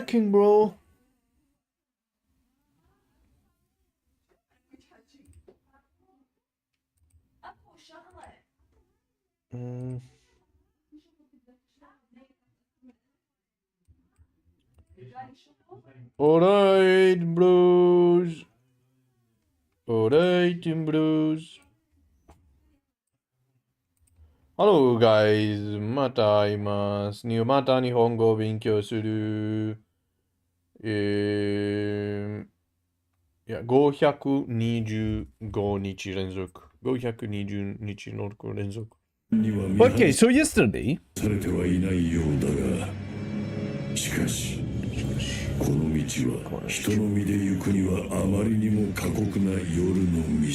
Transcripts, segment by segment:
second, bro. Alright, bros. Alright, bros. Hello, guys. また会います。また日本語を勉強する。いや、525日連続。520日の連続。Okay, so yesterday. されてはいないようだが、しかし、この道は人の身で行くにはあまりにも過酷な夜の道。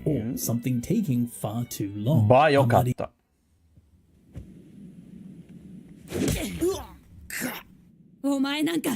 Or something taking far too long. よかった。お前なんか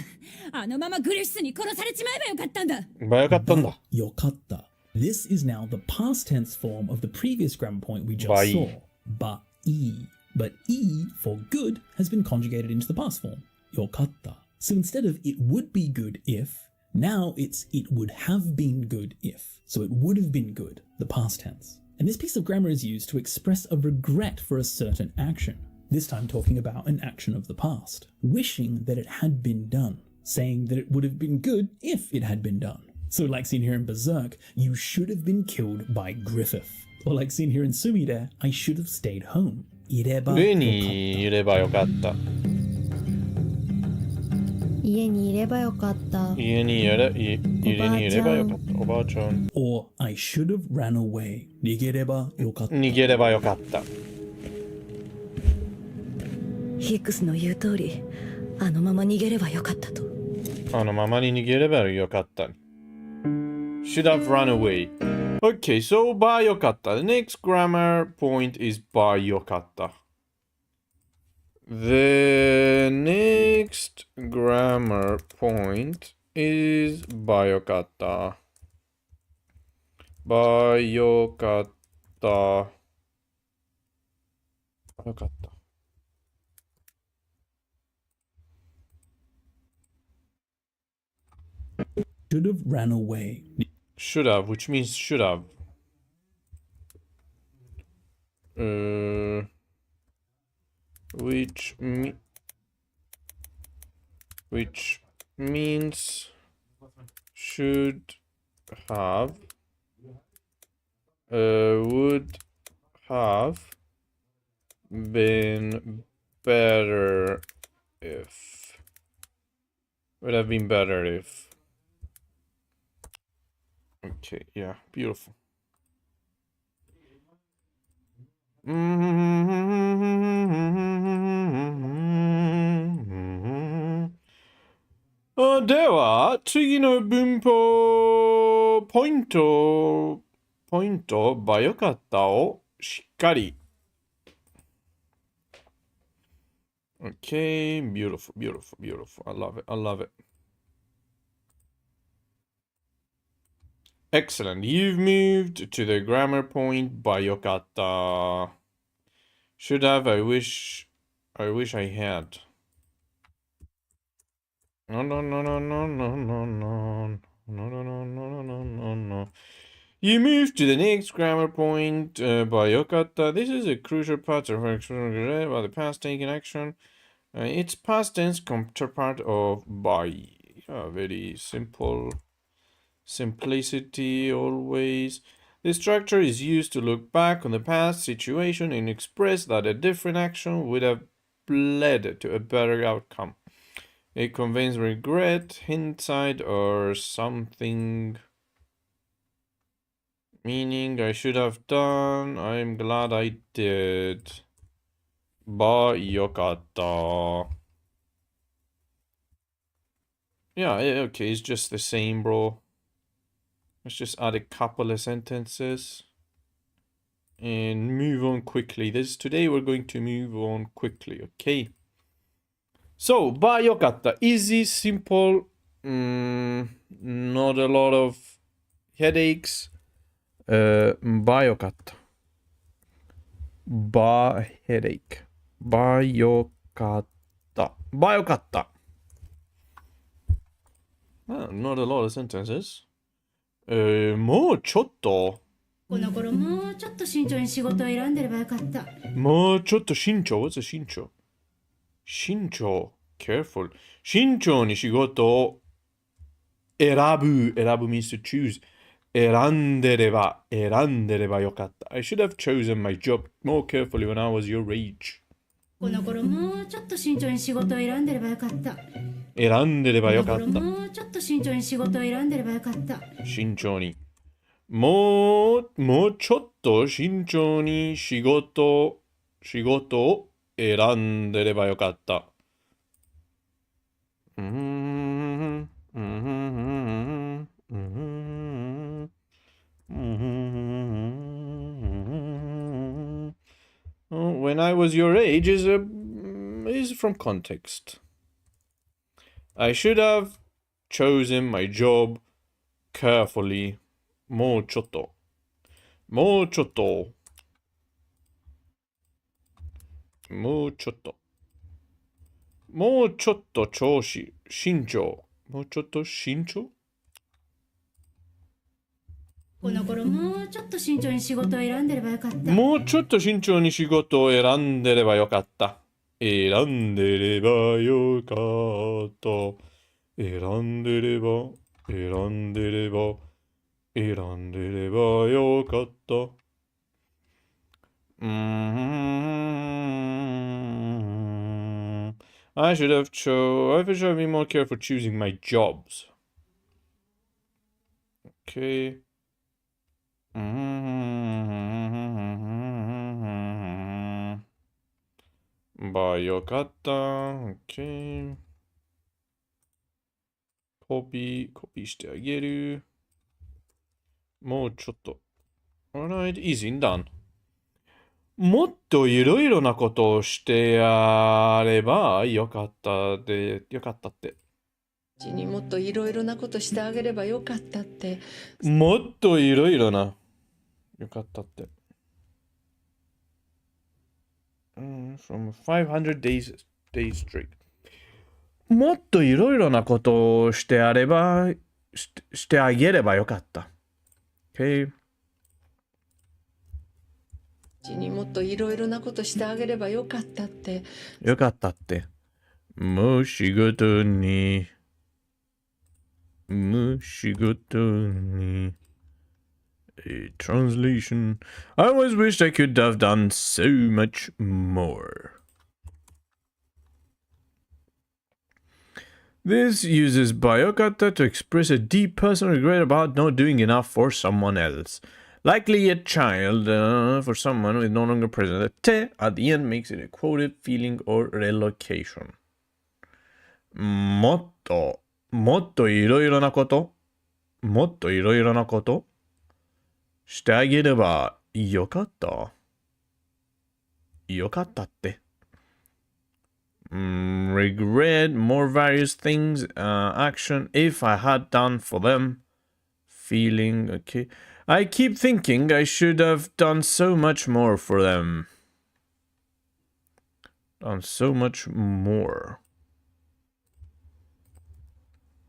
あのままグリフィスに殺されちまえばよかったんだ。よかったんだ。 Yokatta. This is now the past tense form of the previous grammar point we just saw. Ba-e. But e for good has been conjugated into the past form. Yokatta. So instead of it would be good if, now it's it would have been good if. So it would have been good, the past tense. And this piece of grammar is used to express a regret for a certain action. This time talking about an action of the past. Wishing that it had been done. Saying that it would have been good if it had been done. So like seen here in Berserk, you should have been killed by Griffith. Or like seen here in Sumire, I should have stayed home. Ireba 家にいればよかった。家にいればよかった。家にいればよかった。おばあちゃん。Or I should have ran away. 逃げればよかった。逃げればよかった。ヒックスの言う通り、あのまま逃げればよかったと。あのままに逃げればよかった。Should have run away. Okay, so ばよかった。The next grammar point is ばよかった。The next grammar point is ばよかった。ばよかった。よかった。Should have ran away. Should have, which means should have. Which means should have, would have been better if. Would have been better if. Okay, yeah, beautiful. De wa, tsugi no bunpo pointo ba yokatta o shikkari. Okay, beautiful, beautiful, beautiful. I love it, I love it. Excellent. You've moved to the grammar point by yokatta. Should have, I wish I had. No. You move to the next grammar point by yokatta. This is a crucial part of the past taken action. It's past tense counterpart of by. Very simple. Simplicity always. This structure is used to look back on the past situation and express that a different action would have led to a better outcome. It conveys regret, hindsight, or something. Meaning I should have done. I'm glad I did. Ba yokatta. Yeah, okay, it's just the same, bro. Let's just add a couple of sentences and move on quickly. Today we're going to move on quickly, okay? So, ba yokatta. Easy, simple, not a lot of headaches. Ba yokatta. Ba headache. Ba yokatta. Ba yokatta. Not a lot of sentences. もうちょっと。この頃もうちょっと慎重に仕事を選んでればよかった。もうちょっと慎重。What's a 慎重？慎重。Careful. 慎重に仕事を選ぶ。選ぶ means to choose. 選んでればよかった。I should have chosen my job more carefully when I was your age. この頃もうちょっと慎重に仕事を選んでればよかった。選んでればよかっこの頃た。もうちょっと慎重に仕事を選んでればよかった。慎重に。もうちょっと慎重に仕事を選んでればよかった。When I was your age is from context. I should have chosen my job carefully. もうちょっと。もうちょっと。もうちょっと。もうちょっと慎重。もうちょっと慎重この頃もうちょっと慎重に仕事を選んでればよかった。もうちょっと慎重に仕事を選んでればよかった。選んでればよかった。選んでればよかった。I should have been more careful choosing my jobs. Okay. よかった。Okay. コピーしてあげる。もうちょっと。Alright, easy, done. もっといろいろなことをしてやればよかったって。にもっといろいろなことしてあげればよかったって。もっといろいろな。よかったって。From 500 days straight. もっといろいろなことをしてあげればよかった。Okay. にもっといろいろなことしてあげればよかったって。よかったって。もう仕事に。Translation. I always wished I could have done so much more. This uses bayokata to express a deep personal regret about not doing enough for someone else. Likely a child for someone with no longer present. The te at the end makes it a quoted feeling or relocation. もっといろいろなことしてあげればよかった。よかったって。regret more various things, action if I had done for them. Feeling, okay. I keep thinking I should have done so much more for them. Done so much more.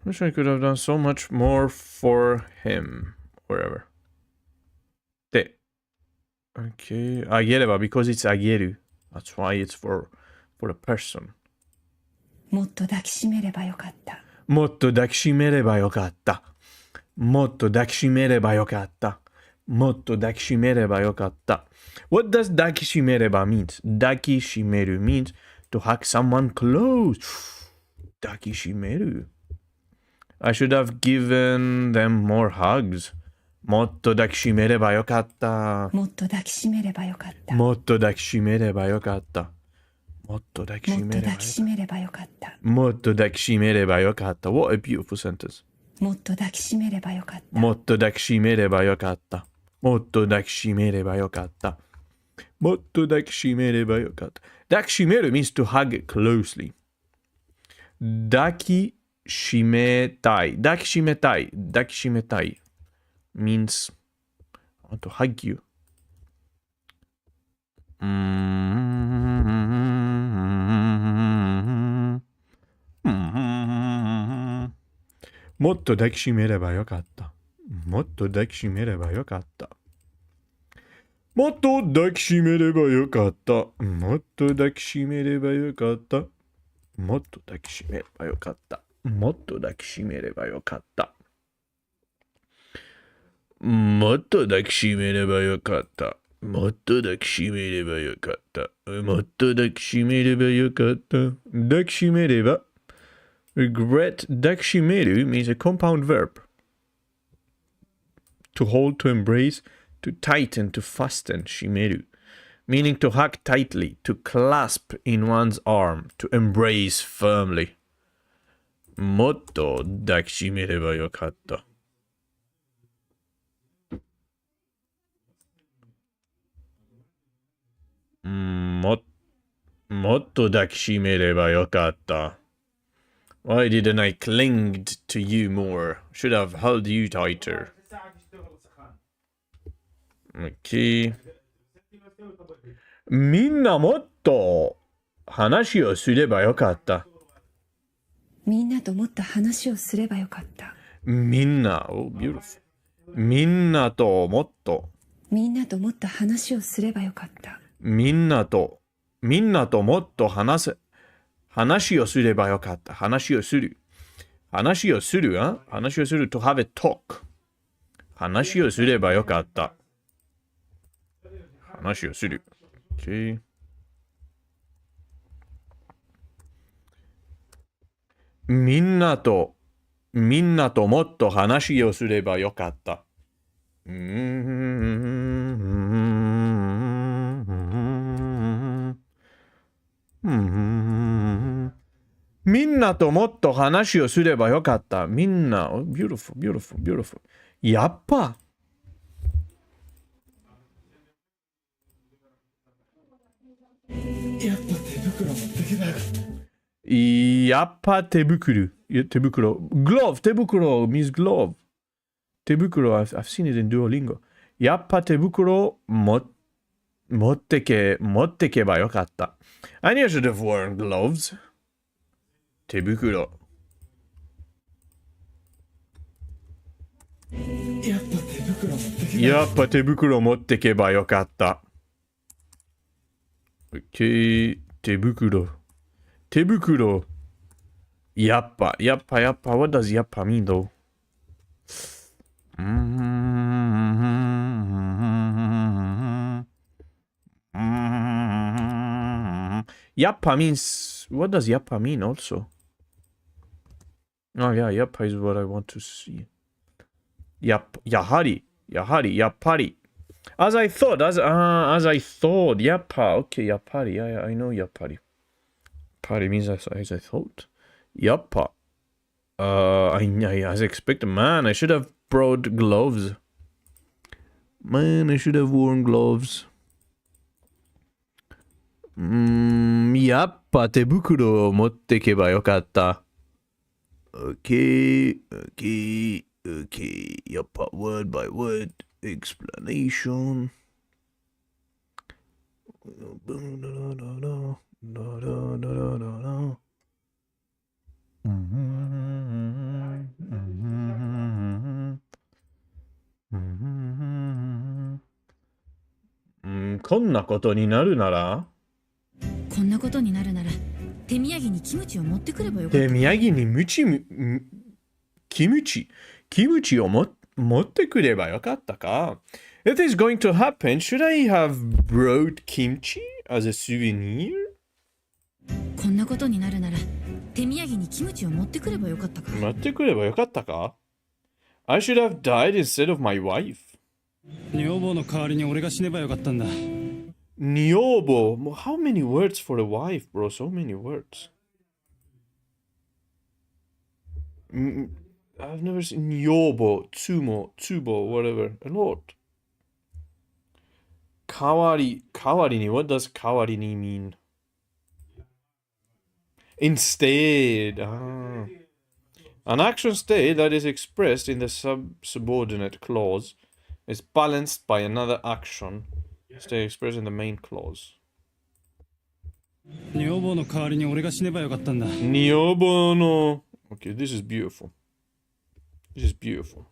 Wish I could have done so much more for him. Wherever. で。Okay. あげれば because it's あげる. That's why it's for a person. もっと抱きしめればよかった。もっと抱きしめればよかった。もっと抱きしめればよかった。もっと抱きしめればよかった。What does 抱きしめれば means? 抱きしめる means to hug someone close. 抱きしめる。I should have given them more hugs. もっと抱きしめればよかった。もっと抱きしめればよかった。もっと抱きしめればよかった。もっと抱きしめればよかった。もっと抱きしめればよかった。What a beautiful sentence. もっと抱きしめればよかった。もっと抱きしめればよかった。もっと抱きしめればよかった。もっと抱きしめればよかった。抱きしめる means to hug closely. 抱きしめたい。抱きしめたい。抱きしめたい。means I want to hug you. もっと抱きしめればよかった。もっと抱きしめればよかった。もっと抱きしめればよかった。もっと抱きしめればよかった。もっと抱きしめればよかった。もっと抱きしめればよかった。もっと抱きしめればよかった。もっと抱きしめればよかった。もっと抱きしめればよかった。抱きしめれば。Regret 抱きしめる means a compound verb. To hold, to embrace, to tighten, to fasten, しめる meaning to hug tightly, to clasp in one's arm, to embrace firmly. もっと抱きしめればよかった。もっと抱きしめればよかった。Why didn't I cling to you more? Should have held you tighter. Okay. みんなもっと話をすればよかった。みんなともっと話をすればよかった。みんな、oh, beautiful. みんなともっと。みんなともっと話をすればよかった。みんなともっと話をすればよかった。話をする。話をする to have a talk. 話をすればよかった。話をする。Okay. みんなともっと話をすればよかった。みんなともっと話をすればよかった。みんな、beautiful, beautiful, beautiful. やっぱ。やっぱ手袋。glove, 手袋 means glove. 手袋 I've seen it in Duolingo. やっぱ手袋持ってけばよかった。I knew I should have worn gloves. 手袋。やっぱ手袋持ってけばよかった。Okay. 手袋。やっぱ。What does やっぱ mean though? やっぱ means, what does やっぱ mean also? Oh yeah, やっぱ is what I want to see. やはり。As I thought,やっぱ okay, やっぱり I know やっぱり Party means as I thought. やっぱ as expected. Man, I should have brought gloves. Man, I should have worn gloves. やっぱ手袋を持ってけばよかった。Okay. やっぱ word by word explanation. こんなことになるなら手土産にキムチを持ってくればよかった。手土産にキムチを持ってくればよかったか。If this is going to happen, should I have brought kimchi as a souvenir? こんなことになるなら手土産にキムチを持ってくればよかったか。持ってくればよかったか。I should have died instead of my wife. 女房の代わりに俺が死ねばよかったんだ。女房 How many words for a wife, bro? So many words. I've never seen 女房、tsubo, whatever. A lot. 代わりに What does 代わりに mean? Instead. An action state that is expressed in the subordinate clause is balanced by another action state expressed in the main clause. 女房の代わりに俺が死ねばよかったんだ。女房の Okay, this is beautiful. This is beautiful.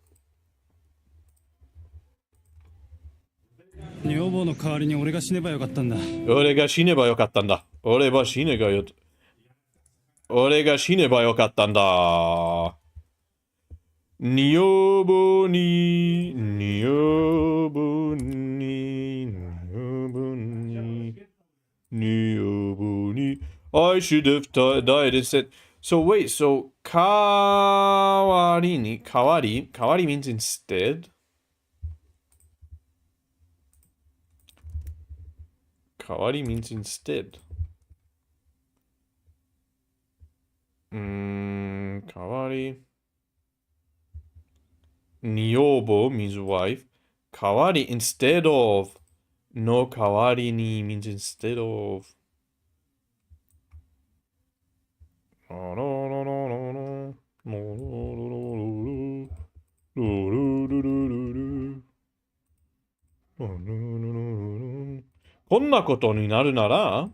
女房の代わりに俺が死ねばよかったんだ。俺が死ねばよかったんだ。俺が死ねばよかったんだ。女房に、女房に、女房に、女房に。I should have died instead. So wait, so 代わりに、代わり means instead. 代わり means instead. 代わり。女房 means wife. 代わり instead of. No 代わりに means instead of.こんなことになるなら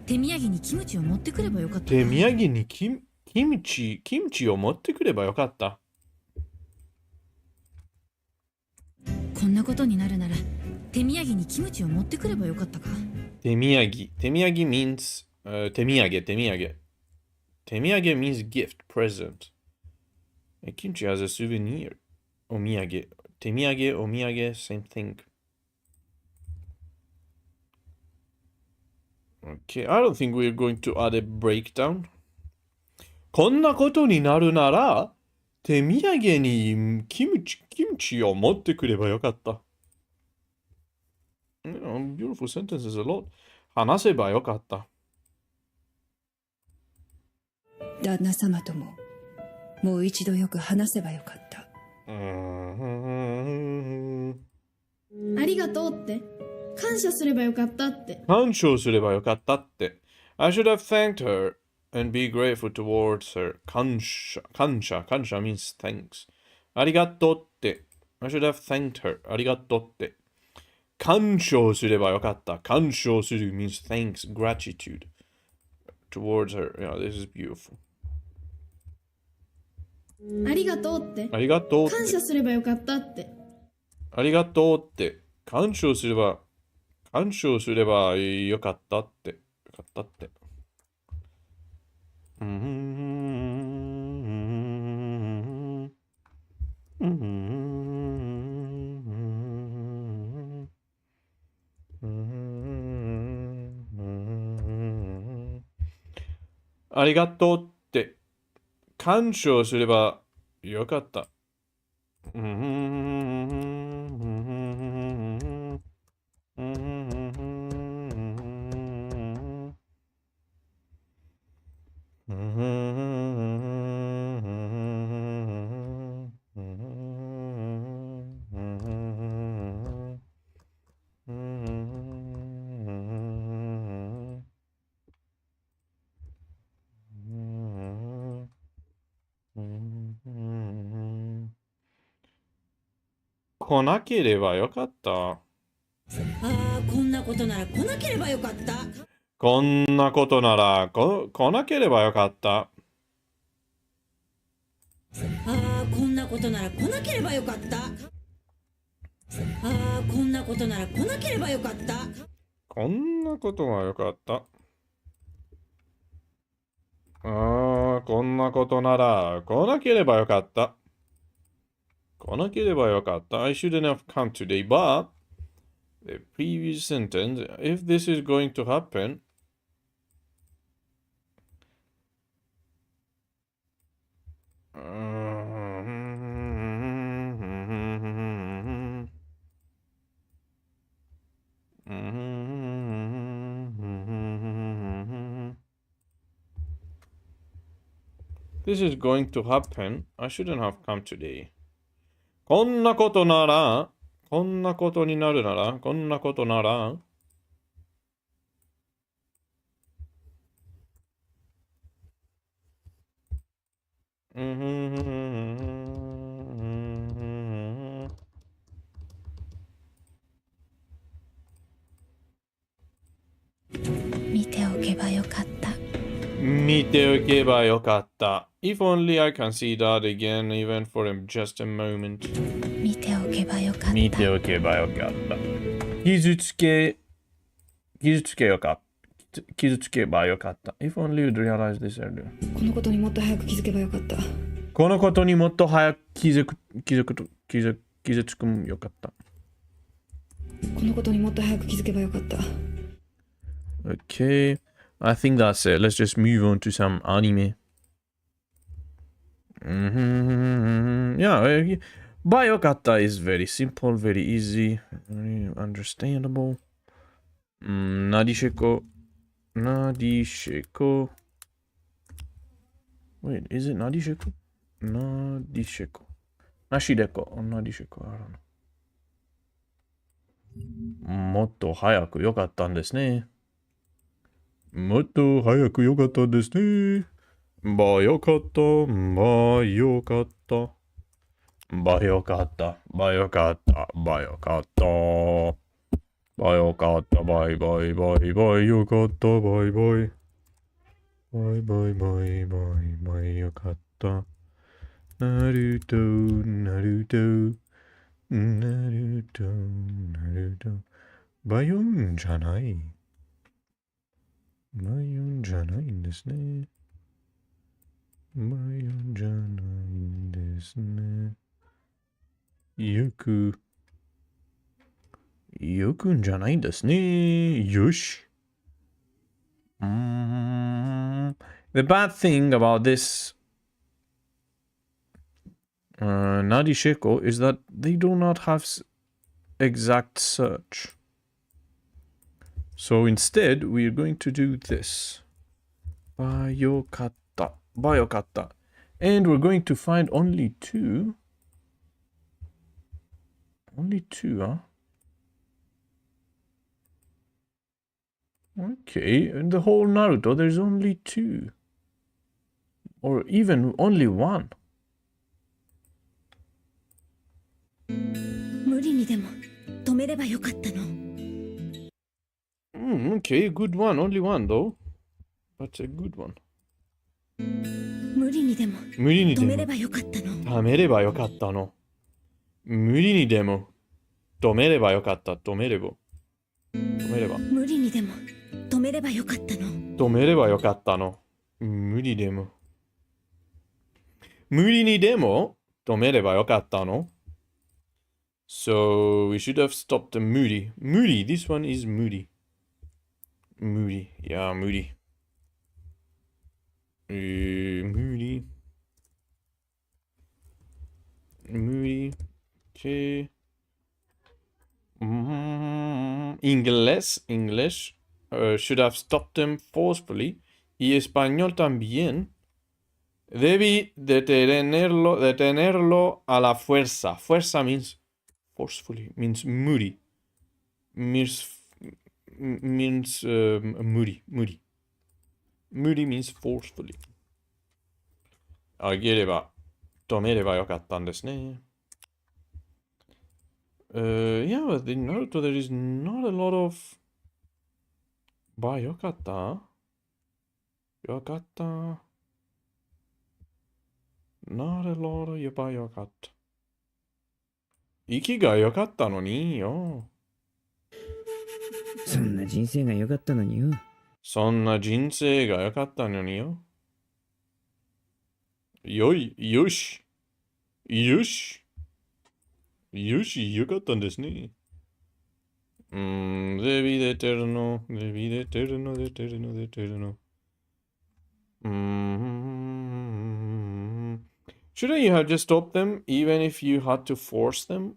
手土産にキムチを持ってくればよかった。手土産にキムチを持ってくればよかった。こんなことになるなら手土産にキムチを持ってくればよかったか。手土産 means 手土産。手土産 means gift, present. Kimchi has a souvenir. お土産。手土産、お土産、same thing. Okay, I don't think we're going to add a breakdown. こんなことになるなら、手土産にキムチを持ってくればよかった。Beautiful sentences a lot. 話せばよかった。旦那様とももう一度よく話せばよかった。ありがとうって。感謝すればよかったって。感謝すればよかったって。I should have thanked her and be grateful towards her. 感謝 means thanks. ありがとうって。I should have thanked her. ありがとうって。感謝すればよかった。感謝する means thanks, gratitude towards her. Yeah, this is beautiful. ありがとうって。ありがとうって。感謝すればよかったって。ありがとうって。感謝すればよかったって。よかったって。ありがとうって感謝すればよかった。来なければよかった。ああ、こんなことなら来なければよかった。こんなことなら来なければよかった。ああ、こんなことなら来なければよかった。ああ、こんなことなら来なければよかった。こんなことがよかった。ああ、こんなことなら来なければよかった。来なければよかった。I shouldn't have come today, but the previous sentence, if this is going to happen, this is going to happen. I shouldn't have come today. こんなことなら、こんなことになるなら、こんなことなら、見ておけばよかった。見ておけばよかった。If only I can see that again, even for just a moment. 見ておけばよかった。見ておけばよかった。傷つけよかった。傷つけばよかった。If only you'd realize this earlier. このことにもっと早く気づけばよかった。このことにもっと早く気づくよかった。このことにもっと早く気づけばよかった。Okay, I think that's it. Let's just move on to some anime. Yeah, Bayokata is very simple, very easy, very understandable. Nadishiko. Wait, is it Nadishiko? Nadishiko. Nashideko or Nadishiko, I don't know. もっと早くよかったんですね。もっと早くよかったんですね。ばよかった。ばよかった。ばよかった。ばよかった。ばよかった。ばよかった。バイバイバイバイよかった。バイバイ。バイバイバイバイバイよかった。ナルト、ナルト、ナルト、ナルト。バイオンじゃない。バイオンじゃないんですね。バイオンじゃないんですね。よくんじゃないんですね。よし。The bad thing about this Nadisheko is that they do not have exact search. So instead, we are going to do this. Bayokata. And we're going to find only two. Only two, huh? Okay, in the whole Naruto, there's only two. Or even only one. 無理にでも止めればよかったの。Okay, good one. Only one, though. That's a good one. 無理にでも止めればよかったの。止めればよかったの。無理にでも止めればよかった。止めれば。無理にでも止めればよかったの。止めればよかったの。無理でも。無理にでも止めればよかったの。So we should have stopped the moody. Moody, this one is moody. Moody, yeah, moody. Moody. Moody. Okay. English. Should have stopped them forcefully. Y español también. Debí detenerlo a la fuerza. Fuerza means forcefully, means moody. Means moody. Moody means forcefully. あげれば、止めればよかったんですね。Yeah, but in Naruto there is not a lot of ばよかったよかった Not a lot of ばよかった息が良かったのによ。そんな人生が良かったのによ。そんな人生が良かったのによ。よし。よし、良かったんですね。debí de eterno. Shouldn't you have just stopped them, even if you had to force them?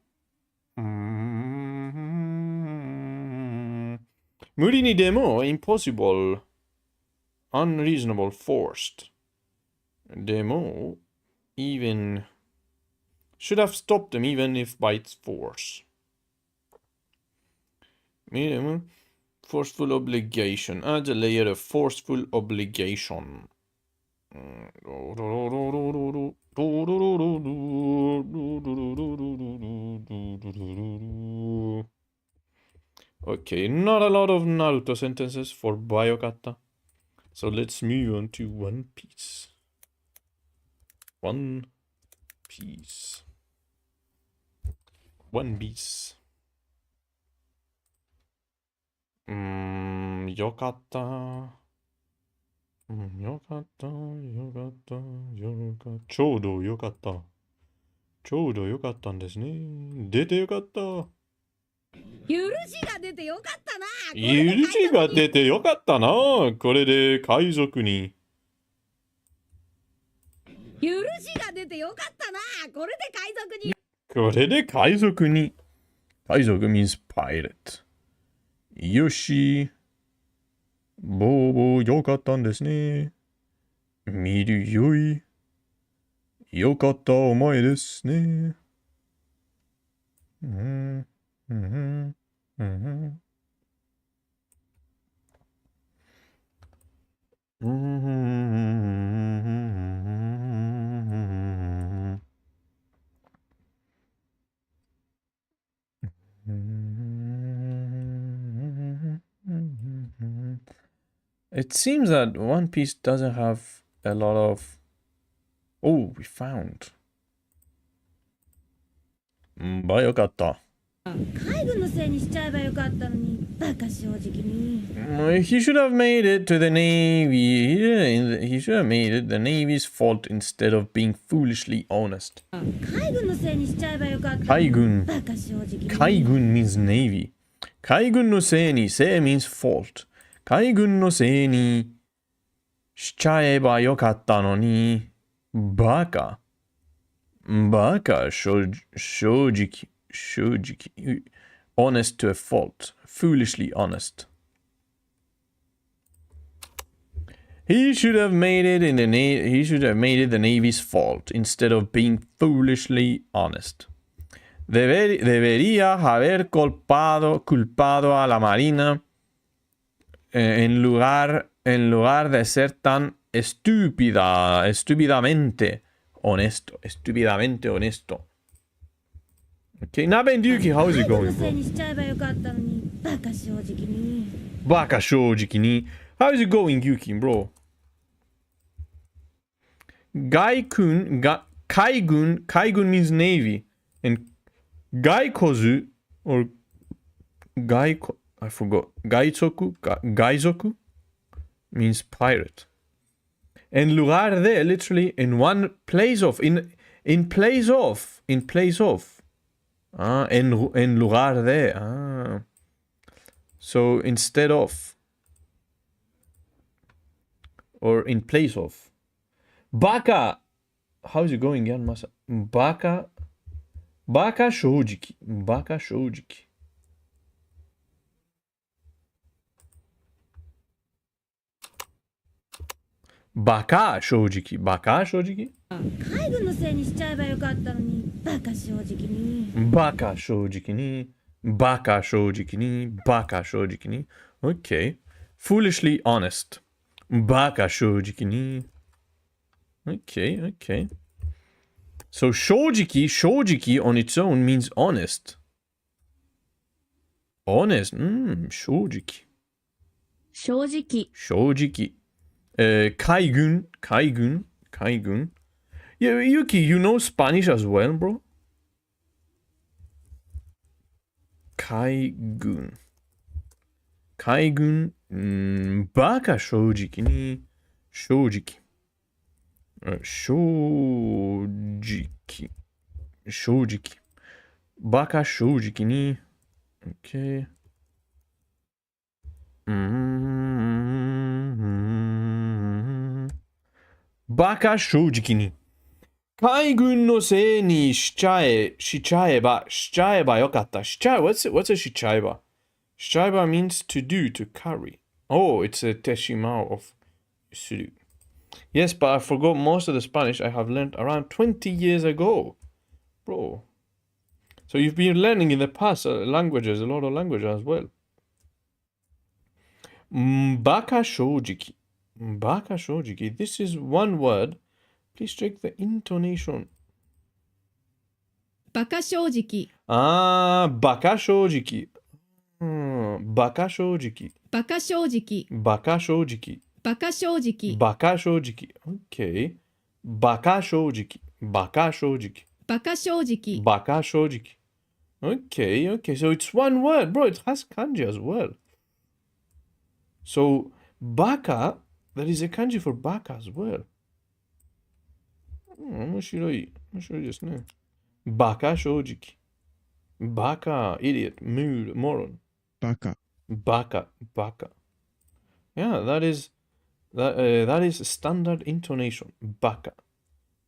無理にでも impossible, unreasonable, forced. でも even should have stopped them even if by its force. Minimum forceful obligation. Add a layer of forceful obligation. Okay, not a lot of Naruto sentences for Bayokata. So let's move on to One Piece. One Piece. One Piece. よかった。よかった。よかった。よかった。ちょうどよかった。ちょうどよかったんですね。出てよかった。許しが出てよかったな。許しが出てよかったな。これで海賊に。許しが出てよかったな。これで海賊に。これで海賊に。海賊 means pirate。よし。ボーボーよかったんですね。見るよい。よかったお前ですね。It seems that One Piece doesn't have a lot of... Oh, we found. よかった。海軍のせいにしちゃえばよかったのに、バカ正直に。He should have made it to the Navy. He should have made it the Navy's fault instead of being foolishly honest. 海軍のせいにしちゃえばよかった。海軍。バカ正直に。海軍 means Navy. 海軍のせいに、せい means fault. 海軍のせいにしちゃえばよかったのに、バカ。バカ、正直。Honest to a fault. Foolishly honest. He should have made it he should have made it the Navy's fault instead of being foolishly honest. Debería haber culpado a la Marina en lugar de ser tan estúpidamente honesto. Okay, Nabenduki, how's it going, bro? Baka shojiki ni. How's it going, Yuki, bro? Kaigun means Navy. And Gaikozu, or I forgot. Gaizoku means pirate. And lugar de, literally, in one place of, in place of. En lugar de. So instead of. Or in place of. Baka. How's it going, Yan Masa? Baka shojiki. Baka shojiki. Baka shojiki. Baka shojiki? 海軍のせいにしちゃえばよかったのに、バカ正直に。バカ正直に。バカ正直に。バカ正直に。Okay. Foolishly honest. バカ正直に。Okay. So 正直 on its own means honest. Honest. 正直。正直。海軍。Yeah, Yuki, you know Spanish as well, bro? 海軍。バカ正直に。正直。バカ正直に。Okay. バカ正直に。海軍のせいにしちゃえばよかった。What's a しちゃえば? しちゃえば means to do, to carry. Oh, it's a teshima of する. Yes, but I forgot most of the Spanish I have learned around 20 years ago. Bro. So you've been learning in the past languages, a lot of languages as well. Baka shojiki. This is one word. Please check the intonation. バカ正直。バカ正直。バカ正直。バカ正直。バカ正直。Okay. バカ正直。バカ正直。バカ正直。バカ正直。Okay, okay. So it's one word, bro. It has kanji as well. So, baka, that is a kanji for baka as well. 面白い。面白いですね。バカ正直。バカ、idiot, mood, moron. Baka. Baka, baka. Yeah, that is standard intonation. Baka.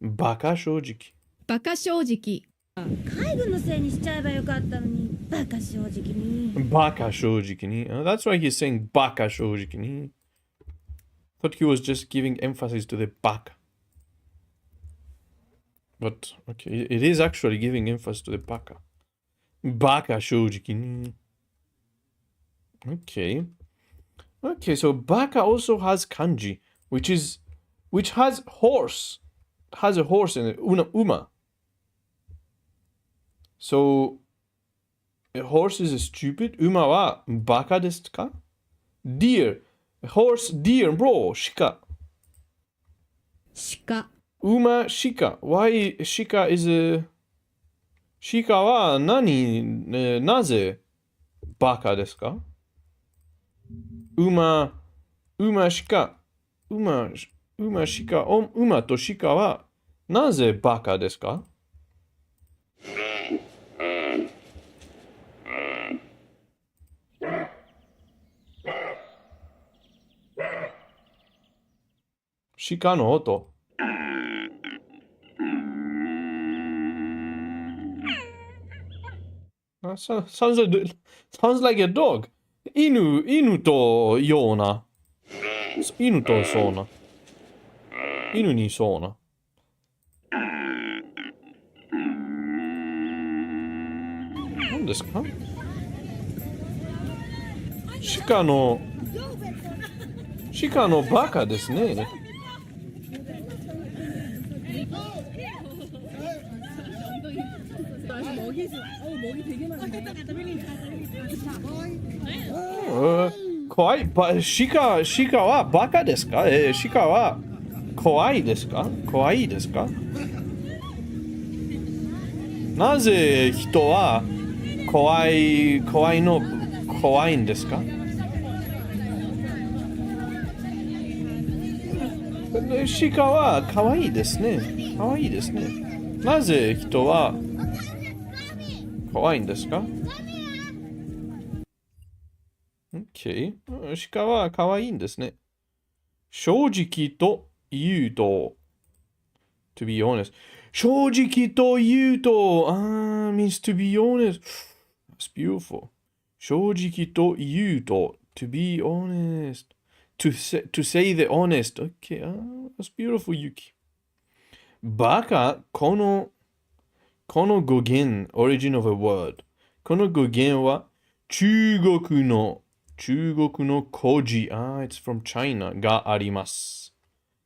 Baka 正直。バカ正直。海軍のせいにしちゃえばよかったのに、バカ正直に。バカ正直に。That's why he's saying バカ正直に。Thought he was just giving emphasis to the baka. But, okay, it is actually giving emphasis to the baka. Baka 正直に。Okay. Okay, so baka also has kanji, which has horse. Has a horse in it. Uma. So, a horse is stupid. Uma wa baka desu ka? Deer. Horse, deer, bro. Shika. 鹿。Uma shika. Why shika is a... Shika wa nani, naze baka desu ka? Uma shika. Uma shika. Uma to shika wa naze baka desu ka? Shika no oto. Sounds like a dog. Inu to yona. Inu to sona. Inu ni sona.何ですか？鹿のバカですね。怖い。鹿はバカですか？鹿は怖いですか？怖いですか？なぜ人は怖いの怖いんですか？鹿は可愛いですね。可愛いですね。なぜ人は怖いんですか？ OK。鹿は可愛いんですね。正直と言うと。To be honest。正直と言うと。means to be honest. That's beautiful. 正直と言うと。To be honest. To say the honest. Okay. That's beautiful, Yuki. バカ、この語源、origin of a word。この語源は中国の古事。it's from China があります。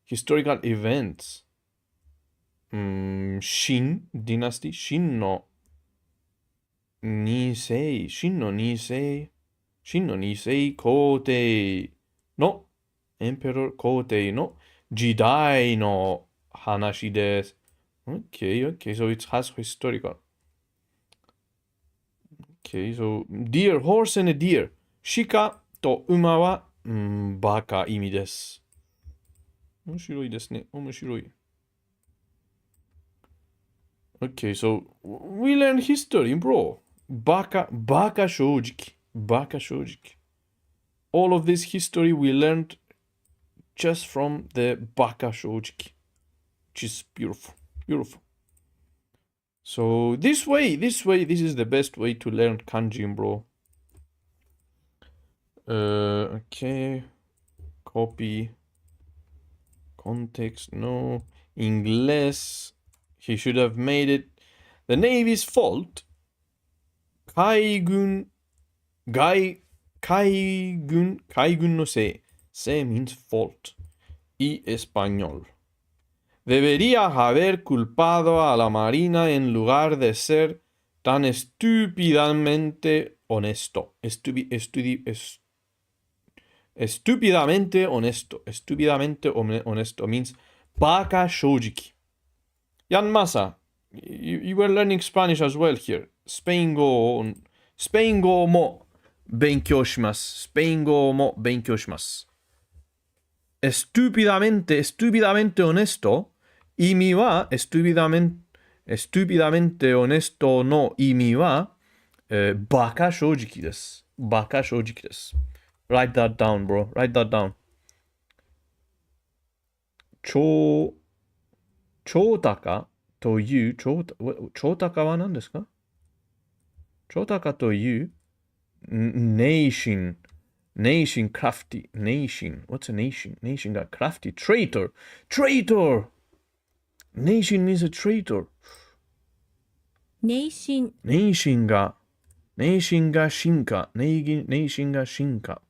historical events。秦 dynasty。秦の二世皇帝のemperor 皇帝の時代の話です。Okay, so it has historical. Okay, so deer, horse and a deer. 鹿と馬は、バカ意味です。面白いですね。面白い。Okay, so we learned history, bro. バカ正直。All of this history we learned just from the バカ正直, which is beautiful. So this is the best way to learn kanji, bro. Okay. Copy. Context, no. English. He should have made it. The Navy's fault. 海軍のせい。Se means fault. Y español. Debería haber culpado a la Marina en lugar de ser tan estúpidamente honesto. estúpidamente honesto. Estúpidamente honesto means バカ正直。ヤンマサ、you were learning Spanish as well here. スペイン語も勉強します。スペイン語も勉強します。estúpidamente honesto 意味は、estúpidamente honesto の意味は、バカ正直です。バカ正直です。Write that down, bro. Write that down. 超高という、超高は何ですか？超高という、nation, crafty, nation. What's a nation? Nation が crafty, traitor. Nation means a traitor. ネーシン。ネーシンが進化。ネーシンが進化。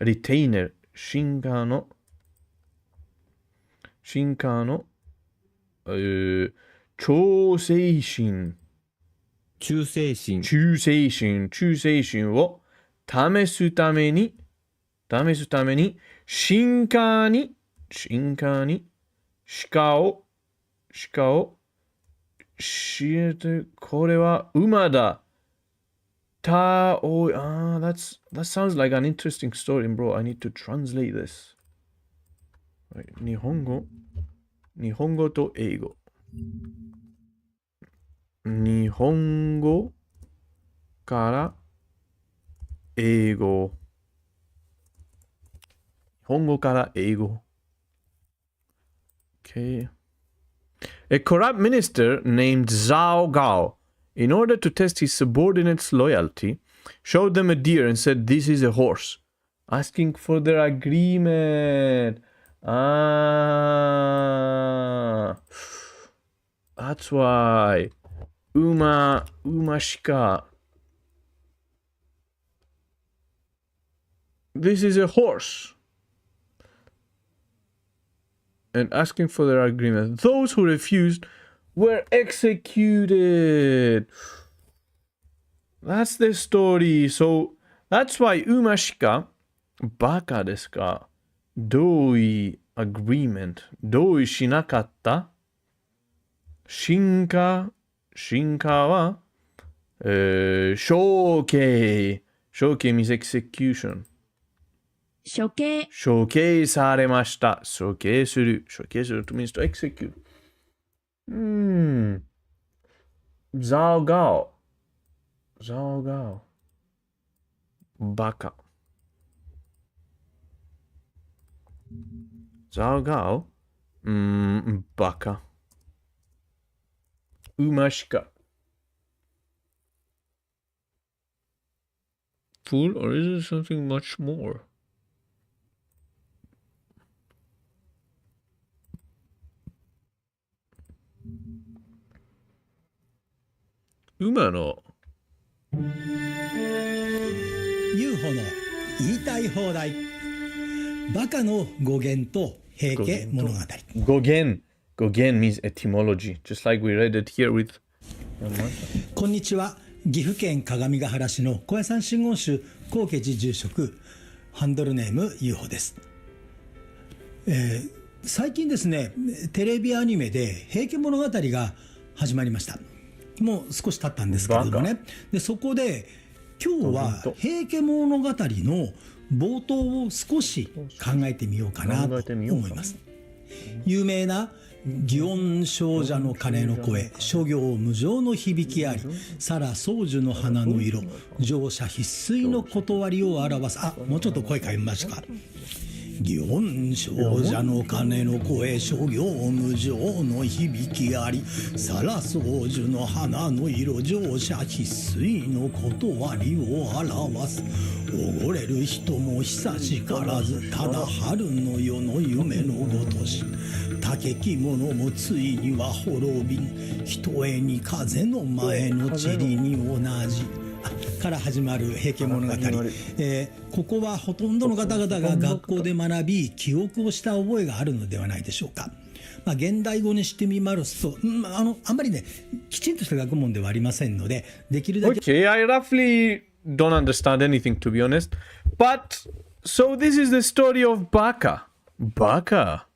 リテイナー、進化の、忠誠心。忠誠心を試すために、進化に、鹿を知れて、これは馬だ。that sounds like an interesting story, bro. I need to translate this. Right. 日本語と英語。日本語から英語。Okay. A corrupt minister named Zhao Gao, in order to test his subordinates' loyalty, showed them a deer and said, "This is a horse," asking for their agreement. That's why. Uma shika. This is a horse. And asking for their agreement. Those who refused were executed. That's the story. So that's why umashika, baka desu ka, doi agreement, doi shinakatta, shinka wa, shokei. Shokei means execution. 処刑されました。処刑する means to execute. Zhao Gao. Baka. Zhao Gao. Baka. Umashika. Fool, or is it something much more? UMA の UFO の言いたい放題バカの語源と平家物語語源 means etymology just like we read it here with こんにちは岐阜県各務原市の小屋さん真言宗高家寺住職ハンドルネーム UFO です、最近ですねテレビアニメで平家物語が始まりましたもう少し経ったんですけれどもねでそこで今日は平家物語の冒頭を少し考えてみようかなと思います有名な祇園精舎の鐘の声諸行無常の響きありさら宗樹の花の色乗車必須の断りを表すもうちょっと声変えましたか祇園精舎の鐘の声諸行無常の響きありさら宗樹の花の色乗車必須の断りを表すおごれる人も久しからずただ春の夜の夢のごとし竹着物もついには滅びんひとえに風の前の塵に同じから始まる平家物語、ここはほとんどの方々が学校で学び記憶をした覚えがあるのではないでしょうか、現代語にしてみますと、あんまりねきちんとした学問ではありませんのでできるだけ Okay, I roughly don't understand anything to be honest but So this is the story of Baka. Baka.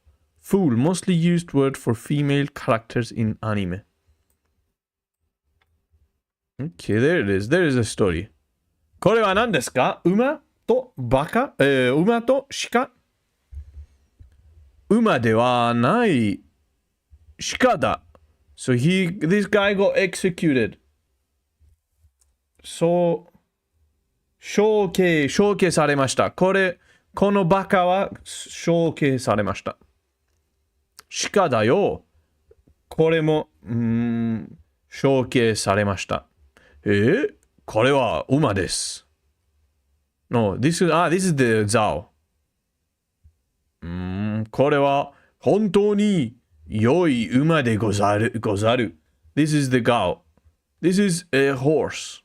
Fool, mostly used word for female characters in anime. Okay, there it is. There is a story. これは何ですか？馬とバカ？馬と鹿？馬ではない鹿だ。So this guy got executed. そう、処刑されました。このバカは処刑されました。鹿だよ。これも、処刑されました。これは馬です。No, this is the Zao. これは本当に良い馬でござる。This is the Gao. This is a horse.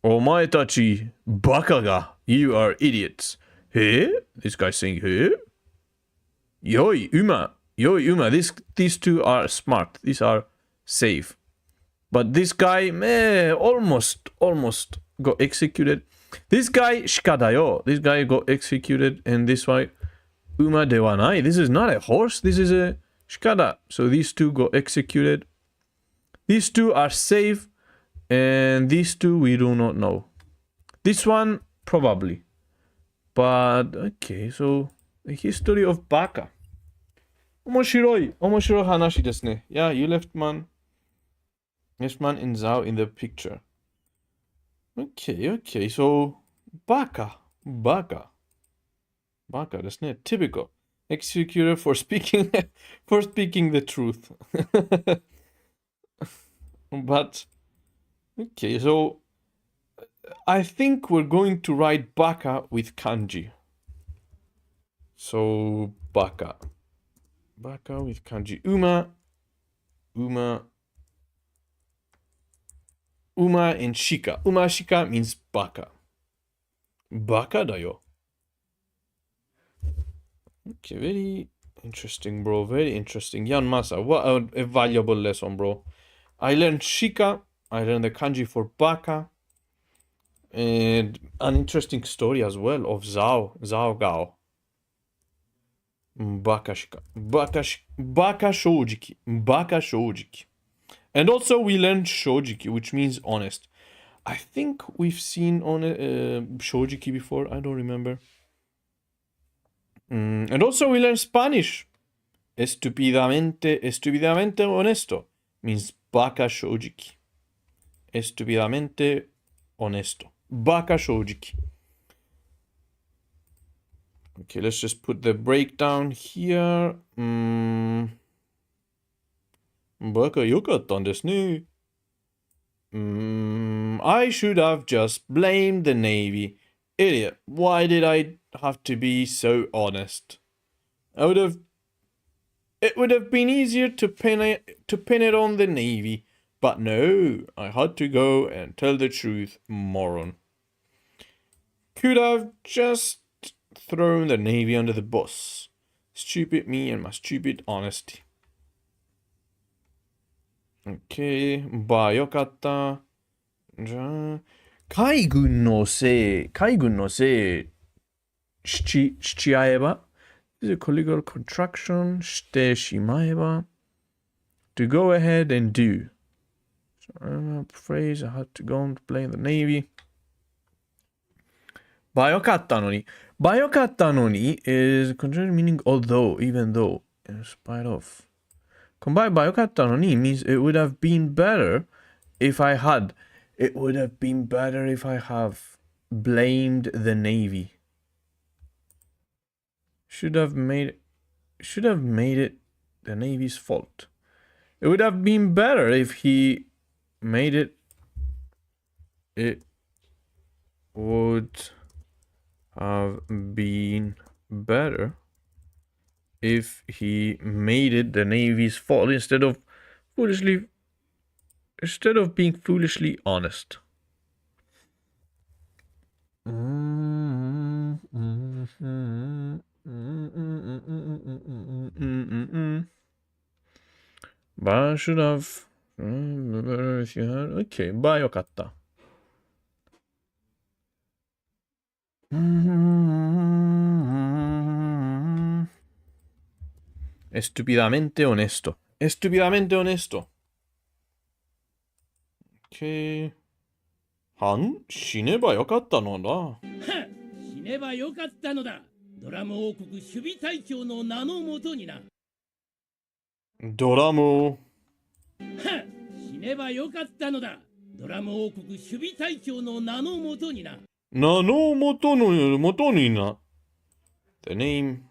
お前たちバカが。You are idiots. This guy's saying, 良い馬。These two are smart. These are safe. But this guy, almost got executed. This guy, 鹿だよ. This guy got executed. And this one, 馬ではない. This is not a horse. This is a 鹿だ. So these two got executed. These two are safe. And these two we do not know. This one, probably. But, okay, so, the history of Baka. 面白い話ですね. Yeah, you left man and Zhao in the picture. Okay, so, Bakaですね. Typical. Executor for speaking the truth. But, okay, so, I think we're going to write Baka with kanji. So, Baka with kanji. Uma and shika. Uma shika means baka. Baka da yo. Okay, very interesting, bro. Very interesting. Yan Masa, what a valuable lesson, bro. I learned shika. I learned the kanji for baka. And an interesting story as well of Zhao Gao. Baka shojiki. And also we learned shojiki, which means honest. I think we've seen on shojiki before. I don't remember. And also we learned Spanish. Estúpidamente honesto means baka shojiki. Estúpidamente honesto. Baka shojiki. Okay, let's just put the breakdown here. Baka yokatta desu ne. I should have just blamed the Navy. Idiot. Why did I have to be so honest? It would have been easier to pin it on the Navy. But no, I had to go and tell the truth, moron. Could have just thrown the Navy under the bus. Stupid me and my stupid honesty. Okay, よかった。じゃあ、海軍のせいしちゃえば、this is a colloquial contraction してしまえば、to go ahead and do. So, phrase, I had to go and play in the Navy. よかったのに is contraction meaning although, even though, in spite of. よかったのに means it would have been better if I had. It would have been better if I have blamed the Navy. Should have made it the Navy's fault. It would have been better if he made it. It would have been better if he made it the Navy's fault instead of being foolishly honest. But should have better if you had. Okay, よかった。Estúpidamente honesto. Estúpidamente honesto. Okay. 死ねばよかったのだ。死ねばよかったのだ。ドラム王国守備隊長の名のもとにな。ドラム。死ねばよかったのだ。ドラム王国守備隊長の名のもとにな。名のもとにな。The name.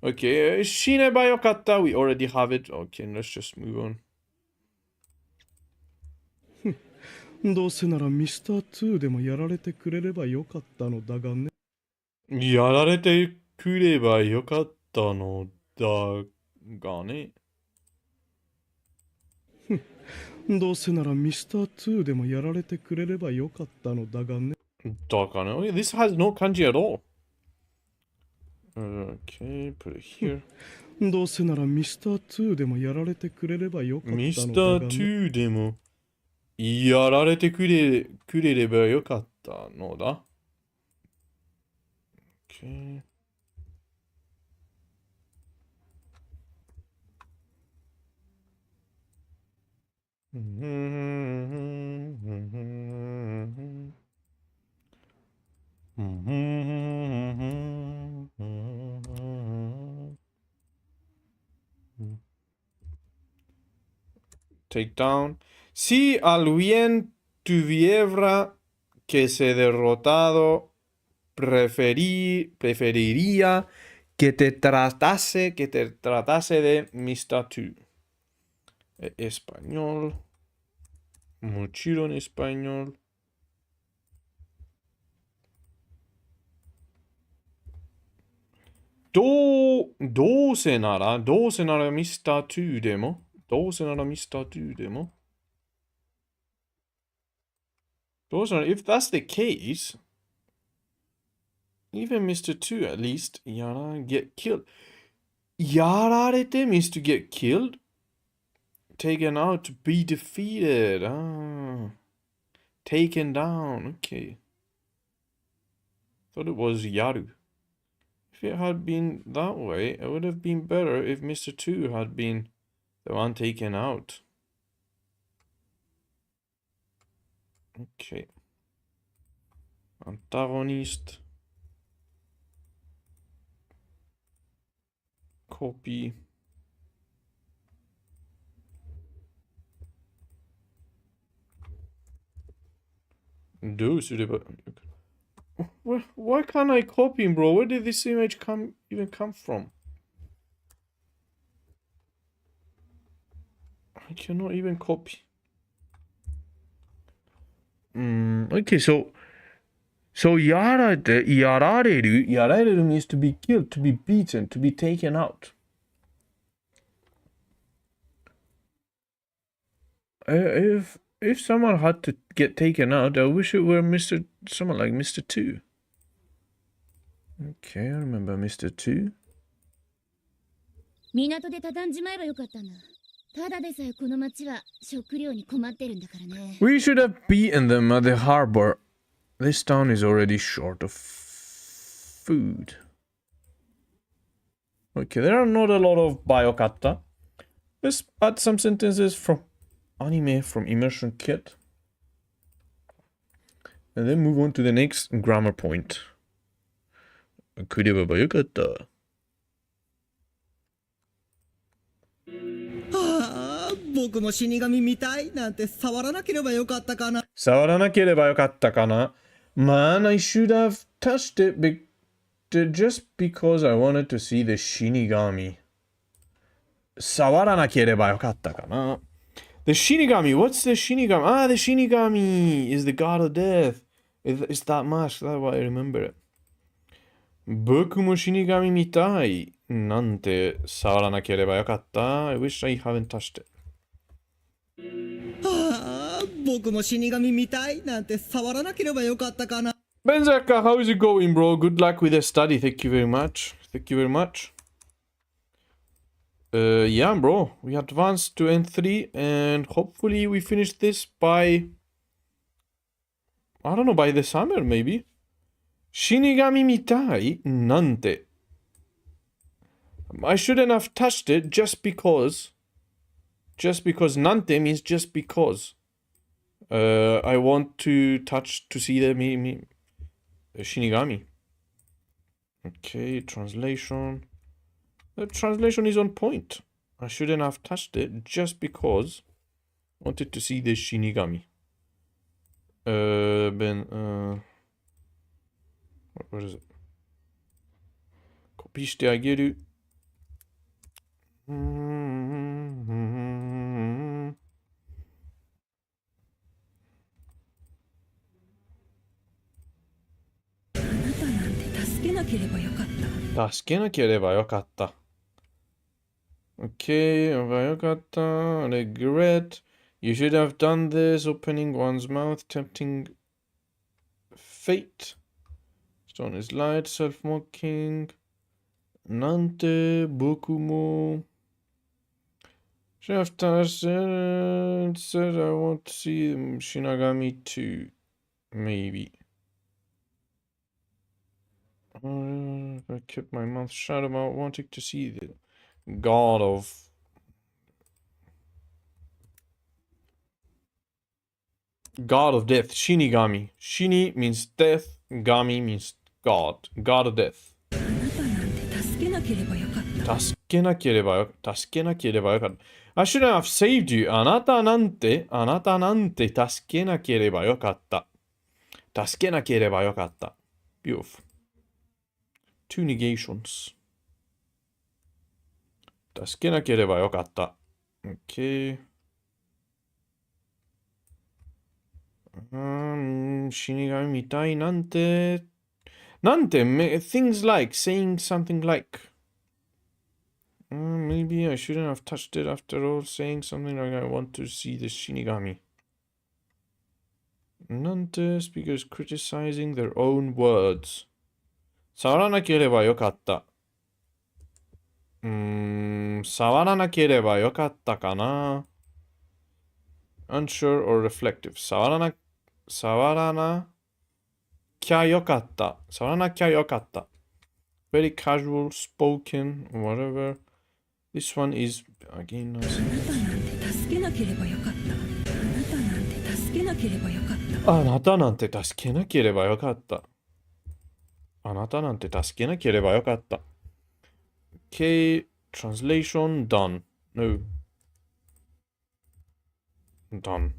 Okay, 死ねばよかった。We already have it. Okay, let's just move on. どうせならミスター2でもやられてくれればよかったのだがね。やられてくればよかったのだがね。どうせならミスター2でもやられてくれればよかったのだがね。だがね。Okay, this has no kanji at all. Okay, put it here. どうせならミスター2でもやられてくれればよかったのだがね。ミスター2でもやられてくれればよかったのだ。Okay. Take down. Si alguien tuviera que ser derrotado, preferiría que te tratase de Mr. 2. Español. Mucho en español. Do se nara Mr. 2でもどうせなら Mr. 2でもどうせなら if that's the case, even Mr. 2 at least, get killed. やられて Mr. get killed? Taken out, be defeated. Taken down, okay. Thought it was yaru. If it had been that way, it would have been better if Mr. 2 had been the one taken out. Okay. Antagonist. Copy. Do why can't I copy him, bro? Where did this image even come from? I cannot even copy. Okay, so yarareru means to be killed, to be beaten, to be taken out. If someone had to get taken out, I wish it were someone like Mr. 2. Okay, I remember Mr. 2. 港で畳んじまえばよかったんだ。ただでさえこの町は食料に困ってるんだからね。We should have beaten them at the harbor. This town is already short of food. Okay, there are not a lot of biokata. Let's add some sentences from anime from immersion kit. And then move on to the next grammar point. くればよかった。僕も死神見たいなんて触らなければよかったかな。触らなければよかったかな。Man, I should have touched it just because I wanted to see the Shinigami. 触らなければよかったかな。The Shinigami, what's the Shinigami? Ah, the Shinigami is the god of death. It's that mask, that's why I remember it. 僕も死神見たいなんて触らなければよかった。I wish I haven't touched it. 僕も死神見たいなんて触らなければよかったかな。Benzaka, how's it going, bro? Good luck with the study. Thank you very much. Thank you very much. Yeah, bro. We advanced to N3 and hopefully we finish this by... I don't know, by the summer, maybe? Shinigami mitai nante. I shouldn't have touched it just because. Just because nante means just because. I want to touch to see the Shinigami. Okay, translation. The translation is on point. I shouldn't have touched it just because I wanted to see the Shinigami. What is it? コピーしてあげる。助けなければよかった。助けなければよかった。Okay, よかった。Regret. You should have done this. Opening one's mouth, tempting fate. Stone is light, self-mocking. なんて、僕も。Should have said I want to see Shinigami too. Maybe. I kept my mouth shut about wanting to see the god of death, Shinigami. Shini means death, Gami means god, god of death. あなたなんて助けなければよかった。助けなければよかった。I shouldn't have saved you. あなたなんて助けなければよかった。助けなければよかった。Beautiful. Two negations. 助けなければよかった。Okay. 死神みたいなんて。なんて、things like, saying something like. Maybe I shouldn't have touched it after all, saying something like I want to see the Shinigami. なんて、speakers criticizing their own words. 触らなければよかった。触らなければよかったかな。unsure or reflective. 触らなきゃよかった。触らなきゃよかった。very casual, spoken, whatever. This one is, again, nice. あなたなんて助けなければよかった。あなたなんて助けなければよかった。Okay, translation done. No. Done.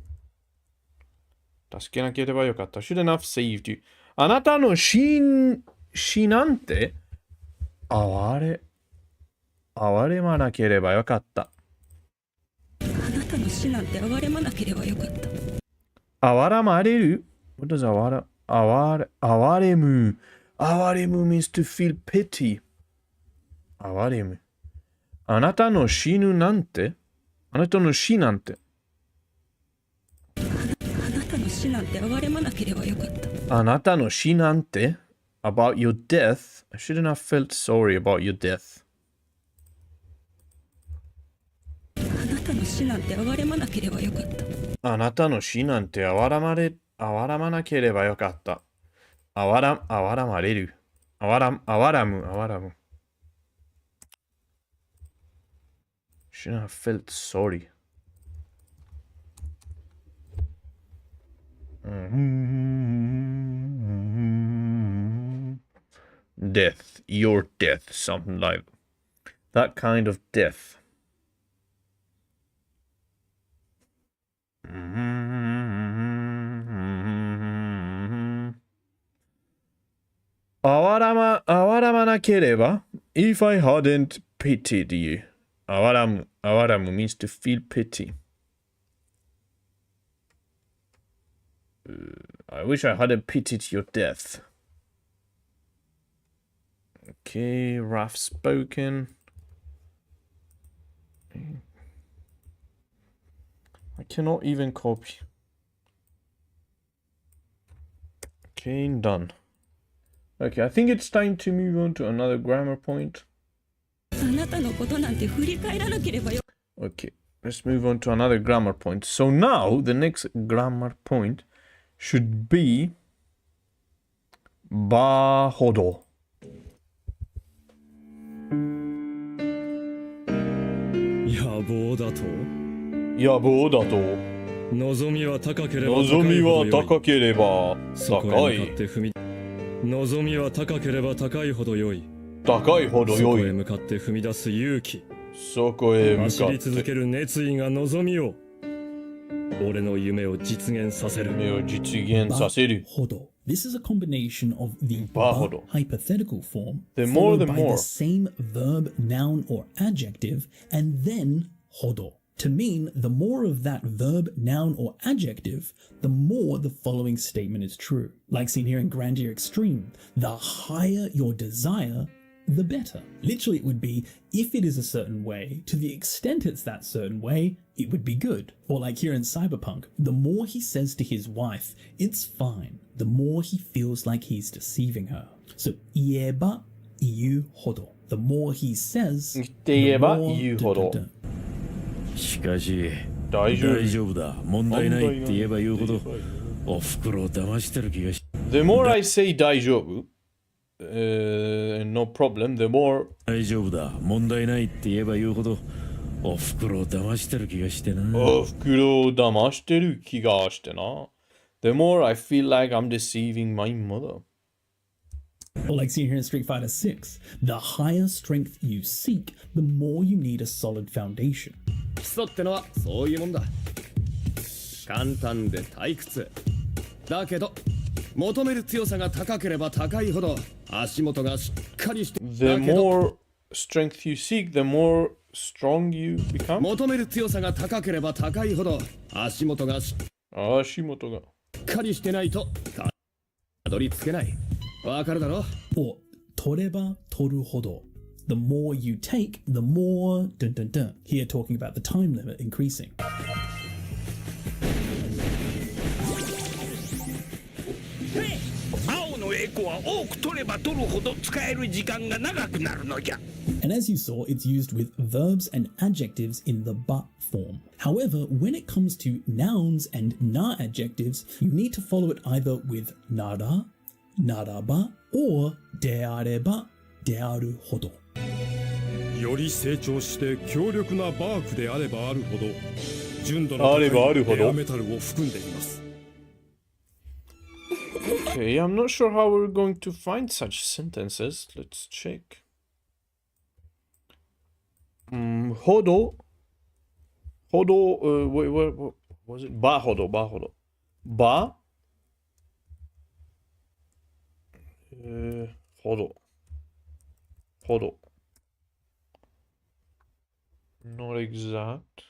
助けなければよかった。Shouldn't have saved you. あなたの死なんて哀れまなければよかった。あなたの死なんて哀れまなければよかった。哀れまれる What does 哀れむ means to feel pity. 哀れむ。あなたの死なんてあなたの死なんて死なんて哀れまなければよかった。あなたの死なんて about your death. I shouldn't have felt sorry about your death. あなたの死なんて哀れまなければよかった。あなたの死なんて哀らまなければよかった。哀らまれる。哀らむ。Shouldn't have felt sorry. Death, your death, something like that kind of death. Awarama kereba, if I hadn't pitied you. Awaramu means to feel pity. I wish I hadn't pitied your death. Okay, rough spoken. I cannot even copy. Okay, done. Okay, I think it's time to move on to another grammar point. Okay, let's move on to another grammar point. So now, the next grammar point should be ばほど。野望だと野望だと望みは高ければ望みは高ければそこ高へ向かってい。踏み望みは高ければ高いほど良い高いほどそこ良い。へ向かって踏み出す勇気そこへ向か走りって続ける熱意が望みを俺の夢を実現させる夢を実現させる。ほど This is a combination of the ばほど hypothetical form The more, followed the by more. the same verb, noun, or adjective, and then ほど to mean the more of that verb, noun, or adjective, the more the following statement is true. Like seen here in Grandeur Extreme, the higher your desire, the better. Literally, it would be if it is a certain way, to the extent it's that certain way, it would be good. Or like here in Cyberpunk, the more he says to his wife, it's fine, the more he feels like he's deceiving her. So, 言えば言うほど. The more he says, 言って言えば the more 言うほど。しかし大丈夫。大丈夫だ問題ないって言えば言うほどお袋を騙してる気がし The more I say 大丈夫、no problem, the more 大丈夫だ問題ないって言えば言うほどお袋を騙してる気がしてなお袋を騙してる気がしてな。The more I feel like I'm deceiving my mother. Or like seen here in Street Fighter 6, the higher strength you seek, the more you need a solid foundation. 基礎ってのはそういうもんだ。簡単で退屈。だけど求める強さが高ければ高いほど足元がしっかりして。The more strength you seek, the more strong you become. 求める強さが高ければ高いほど足元がしっかりしてないとたどり着けない。わかるだろ？ Or 取れば取るほど. The more you take, the more dun dun dun. Here talking about the time limit increasing. 青のエコは多く取れば取るほど使える時間が長くなるのじゃ。 And as you saw, it's used with verbs and adjectives in the but form. However, when it comes to nouns and na adjectives, you need to follow it either with nara, naraba, or であれば、であるほど。より成長して強力なバークであればあるほど純度のあればあるほどレアメタルを含んでいます Okay, I'm not sure how we're going to find such sentences. Let's check. ほどwhat was it? ばほどばほど Not exact.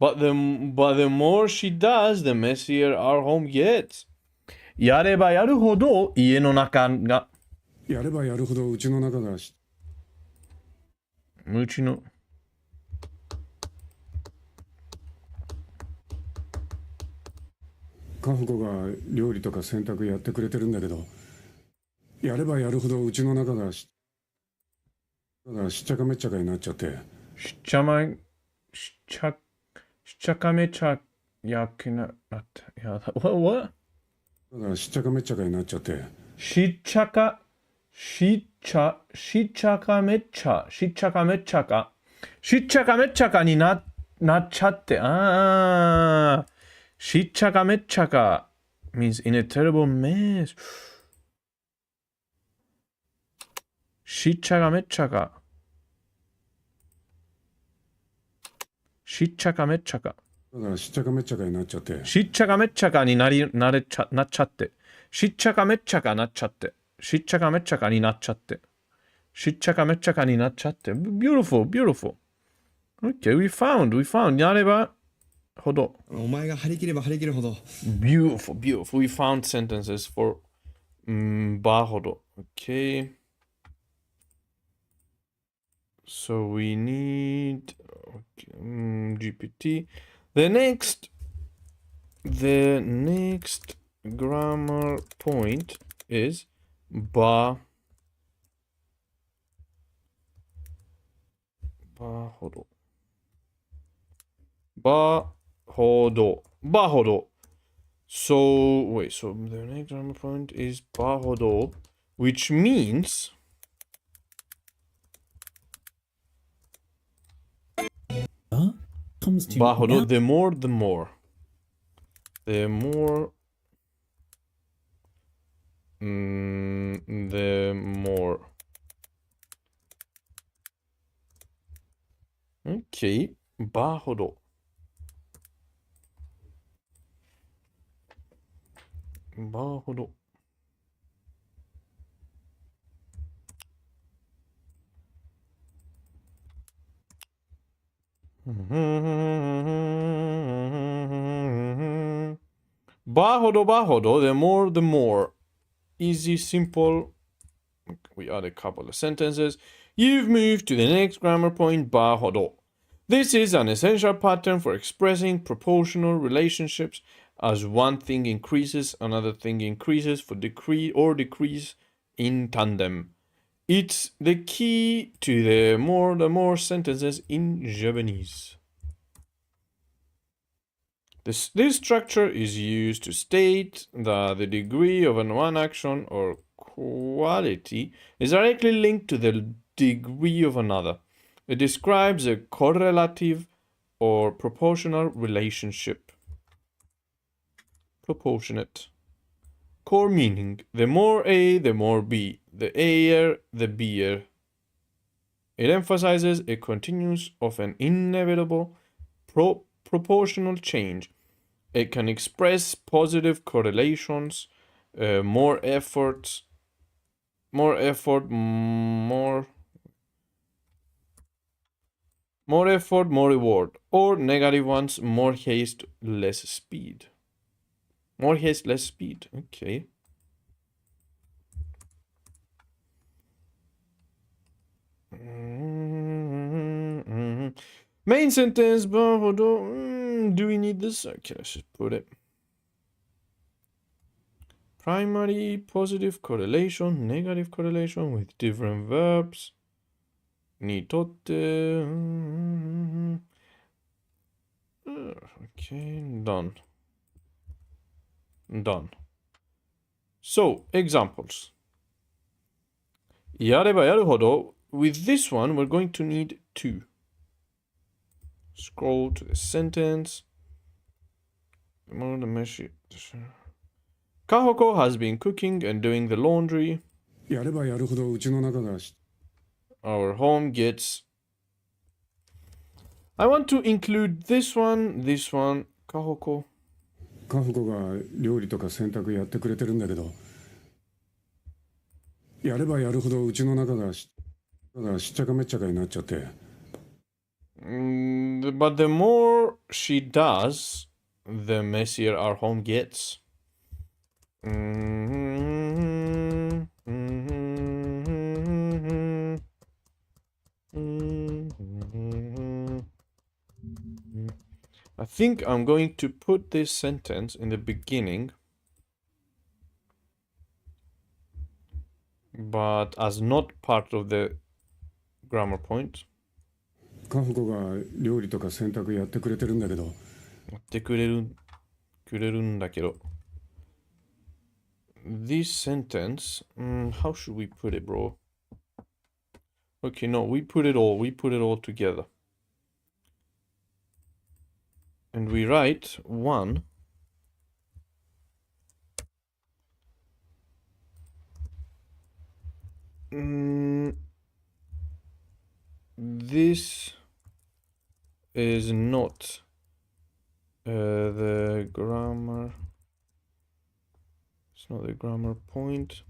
But the more she does, the messier our home gets. やればやるほど家の中がやればやるほどうちの中がうちの家父が料理とか洗濯やってくれてるんだけどやればやるほどうちの中がしっちゃかめっちゃかになっちゃってしっちゃかめちゃやけなってやだ What? しっちゃかめっちゃかになっちゃってしっちゃかめっちゃかになっちゃってしっちゃかめっちゃか means in a terrible mess しっちゃかめっちゃかしっちゃかめっちゃかしっちゃかめっちゃかになっちゃってしっちゃかめっちゃかになっちゃってしっちゃかめっちゃかなっちゃってしっちゃかめっちゃかになっちゃってしっちゃかめっちゃかになっちゃって beautiful okay we found やればほどお前が張り切れば張り切るほど beautiful we found sentences for ばほど okay so we need GPT the next grammar point is ばほどばほど。ばほど。So, wait, so the next grammar point is ばほど, which means comes to ばほど, now. the more, the more. The more, the more. Okay, ばほど。ばほど。ばほどばほど, the more, the more. Easy, simple. We add a couple of sentences. You've moved to the next grammar point, ばほど. This is an essential pattern for expressing proportional relationships. As one thing increases, another thing increases for decrease or decrease in tandem. It's the key to the more sentences in Japanese. This structure is used to state that the degree of one action or quality is directly linked to the degree of another. It describes a correlative or proportional relationship. Proportionate. Core meaning: the more A, the more B. The A'er, the B'er. It emphasizes a continuous of an inevitable proportional change. It can express positive correlations, more effort, more reward, or negative ones, more haste, less speed. More haste, less speed. Okay. Main sentence. Do we need this? Okay, let's just put it. Primary positive correlation, negative correlation with different verbs. Ni totte. Okay, done. Done. So, examples. やればやるほど, with this one, we're going to need two. Scroll to the sentence. Kahoko has been cooking and doing the laundry. やればやるほどうちの中が Our home gets. I want to include this one, Kahoko. カホコが料理とか洗濯やってくれてるんだけど、やればやるほどうちの中がしっちゃかめっちゃかになっちゃって。But the more she does, the messier our home gets. I think I'm going to put this sentence in the beginning, but as not part of the grammar point. カホコが料理とか洗濯やってくれてるんだけど。やってくれるんだけど。This sentence, how should we put it, bro? Okay, no, we put it all together. And we write one. This is not the grammar. It's not the grammar point.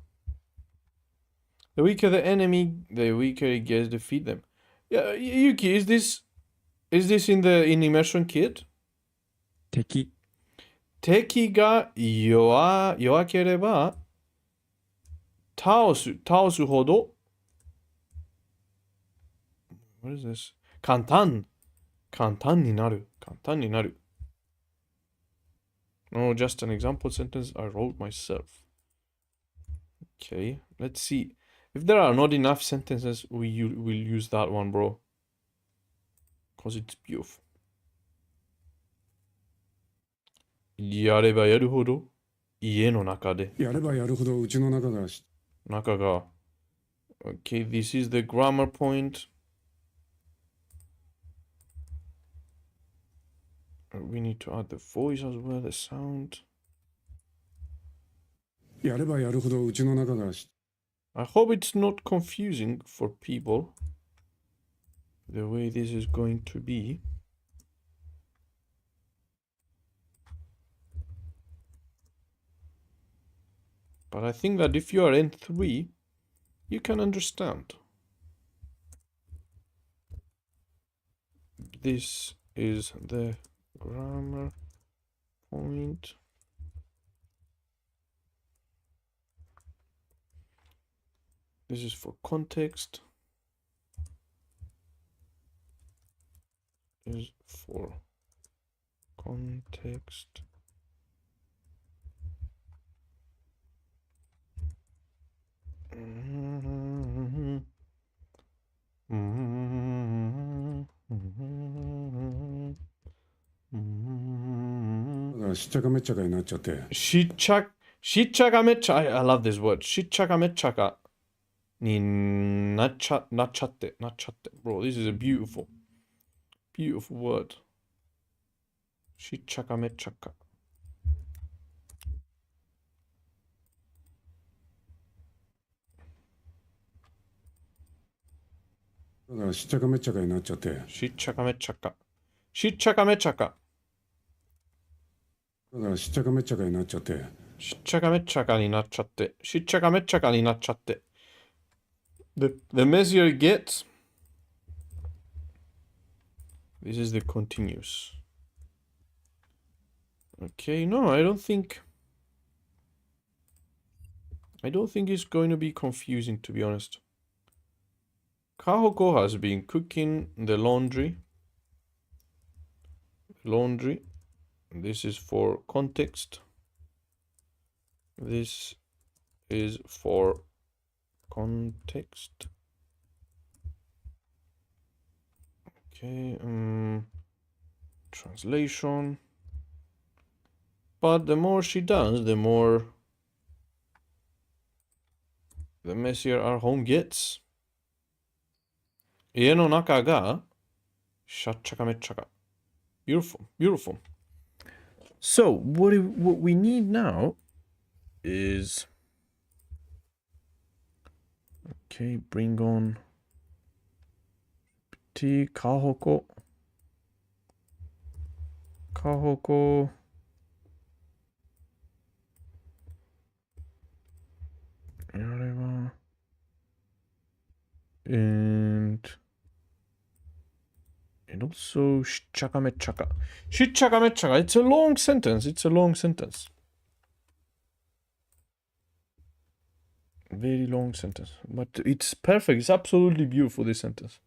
The weaker the enemy, the weaker it gets to defeat them. Yeah, Yuki, is this in immersion kit? 敵が弱ければ倒すほど What is this? 簡単になる No, just an example sentence I wrote myself. Okay, let's see. If there are not enough sentences, we'll use that one, bro. Because it's beautiful. やればやるほど家の中で。やればやるほどうちの中が中が。Okay, this is the grammar point. We need to add the voice as well, the sound. やればやるほどうちの中が I hope it's not confusing for people the way this is going to be. But I think that if you are N3, you can understand. This is the grammar point. This is for context. Is for context. Shichaka I love this word. Shichaka ni nachatte. Bro, this is a beautiful word. Shichaka. Shichakaになっちゃって。Shichaka. しっちゃかめっちゃかになっちゃって。しっちゃかめっちゃかになっちゃって。しっちゃかめっちゃかになっちゃって。The messier it gets, this is the continuous. Okay, no, I don't think it's going to be confusing, to be honest. Kahoko has been cooking the laundry. This is for context. This is for context. Okay, translation. But the more she does, the messier our home gets. 家の中がしゃっちゃかめっちゃか。Beautiful. So what we need now is, okay, bring on T Kahoko. And also shichaka. It's a long sentence. Very long sentence. But it's perfect. It's absolutely beautiful, this sentence.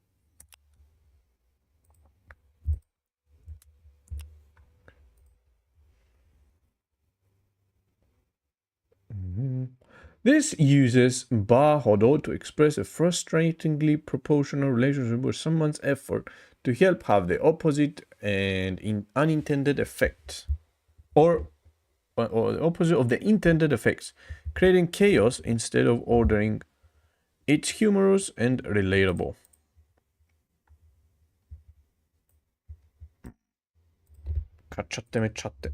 This uses ba hodo to express a frustratingly proportional relationship with someone's effort to help have the opposite and unintended effects, or the opposite of the intended effects, creating chaos instead of ordering. It's humorous and relatable. Kachatte mechatte.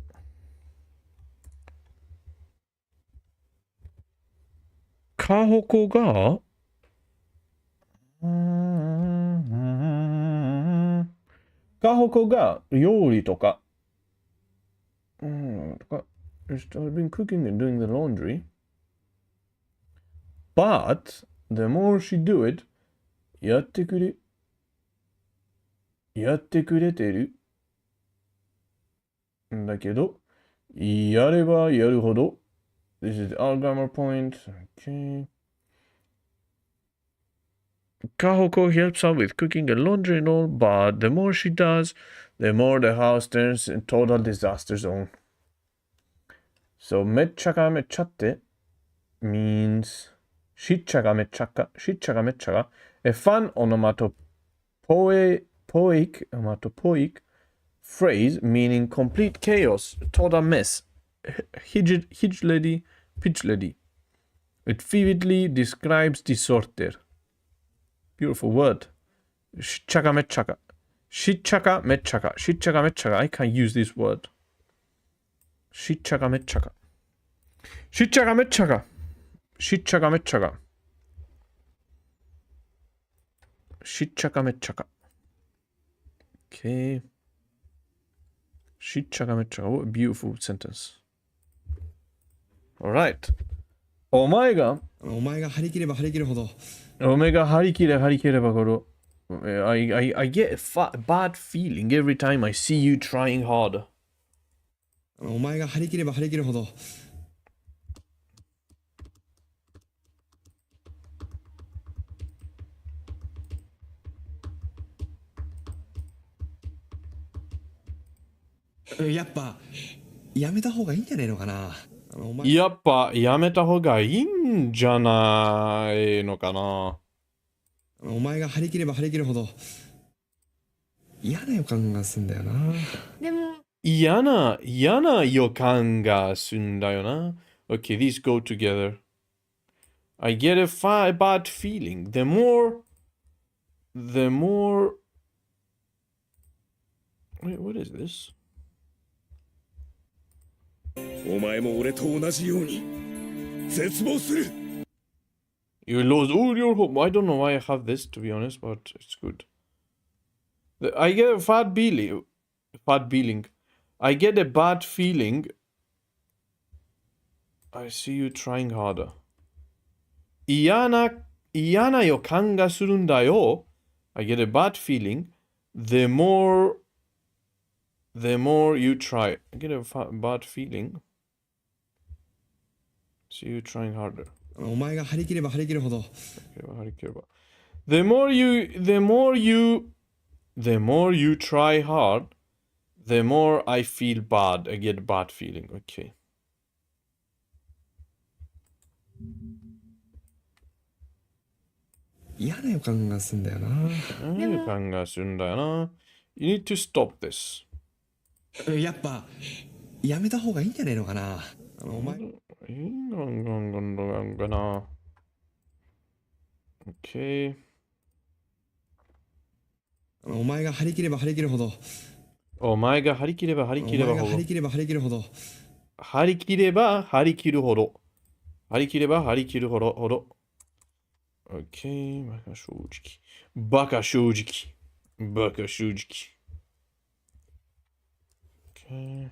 Kahoko ga yori toka. I've been cooking and doing the laundry. But the more she do it, やってくれてる。だけど、やればやるほど。This is our grammar point. Okay. Kahoko helps out with cooking and laundry and all, but the more she does, the more the house turns in total disaster zone. So, mechaka mechatte means shichaga mechaga, a fun onomatopoeic phrase meaning complete chaos, total mess. Hijledi, pitchledi. It vividly describes disorder. Beautiful word. Shitchaka metchaka. Shitchaka metchaka. Shitchaka metchaka. I can use this word. Shitchaka metchaka. Shitchaka metchaka. Shitchaka metchaka. Shitchaka metchaka. Okay. Shitchaka metchaka. What a beautiful sentence. Alright. お前が張り切れば張り切るほど。お前が張り切ればほど。I get a bad feeling every time I see you trying hard. お前が張り切れば張り切るほど。やっぱやめた方がいいんじゃねえのかな。やっぱやめた方がいいんじゃないのかな。お前が張り切れば張り切るほど嫌な予感がすんだよな。でも嫌な予感がすんだよな。Okay, these go together. I get a bad feeling. The more... Wait, what is this? お前も俺と同じように絶望する。You lose all your hope. I don't know why I have this, to be honest, but it's good. I get a bad feeling. I get a bad feeling. I see you trying harder. 嫌な予感がするんだよ。I get a bad feeling. The more you try. I get a bad feeling. See you trying harder. お前が張り切れば張り切るほど。The more you try hard, the more I feel bad. I get a bad feeling. Okay. 嫌な予感がすんだよな。嫌な予感がするんだよな。You need to stop this. やっぱやめた方がいいんじゃねえのかな。お前。Okay. お前が張り切れば張り切るほど。お前が張り切れば張り切ればほど。張り切れば張り切るほど。張り切れば張り切るほど。張り切れば張り切るほど。Okay. バカ正直。Okay.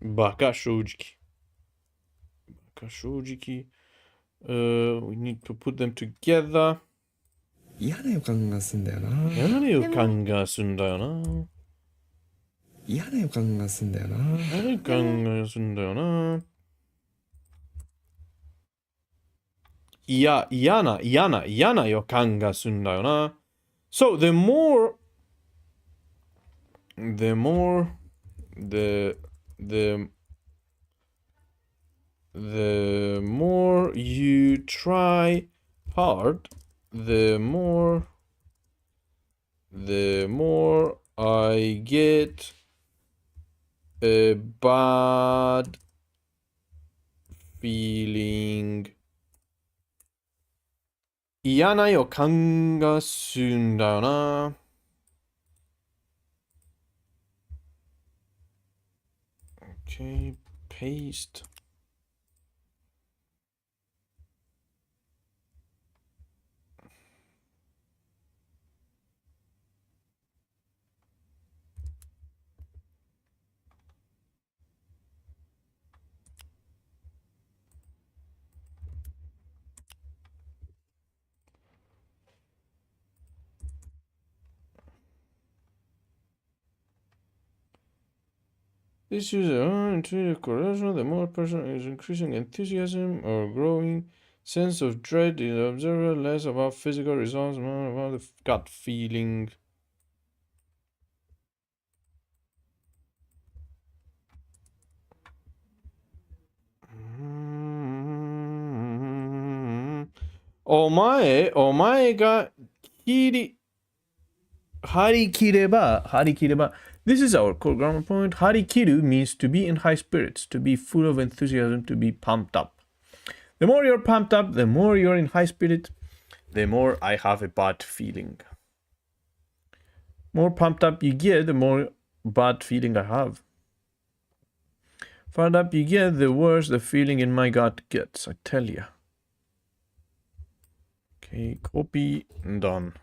Baka shoujuki. We need to put them together. 嫌な予感がすんだよな。嫌な予感がすんだよな。嫌な予感がすんだよな。嫌な予感がすんだよな。嫌な予感がすんだよな。So the more you try hard, the more I get a bad feeling. 嫌な予感がするんだよな。Okay, paste. This user intuitive correlation, the more person is increasing enthusiasm or growing sense of dread in the observer, less about physical results, more about the gut feeling. お前が張り切れば、This is our core grammar point. 張り切る means to be in high spirits, to be full of enthusiasm, to be pumped up. The more you're pumped up, the more you're in high spirit, the more I have a bad feeling. More pumped up you get, the more bad feeling I have. Fired up you get, the worse the feeling in my gut gets, I tell ya. Okay, copy, done.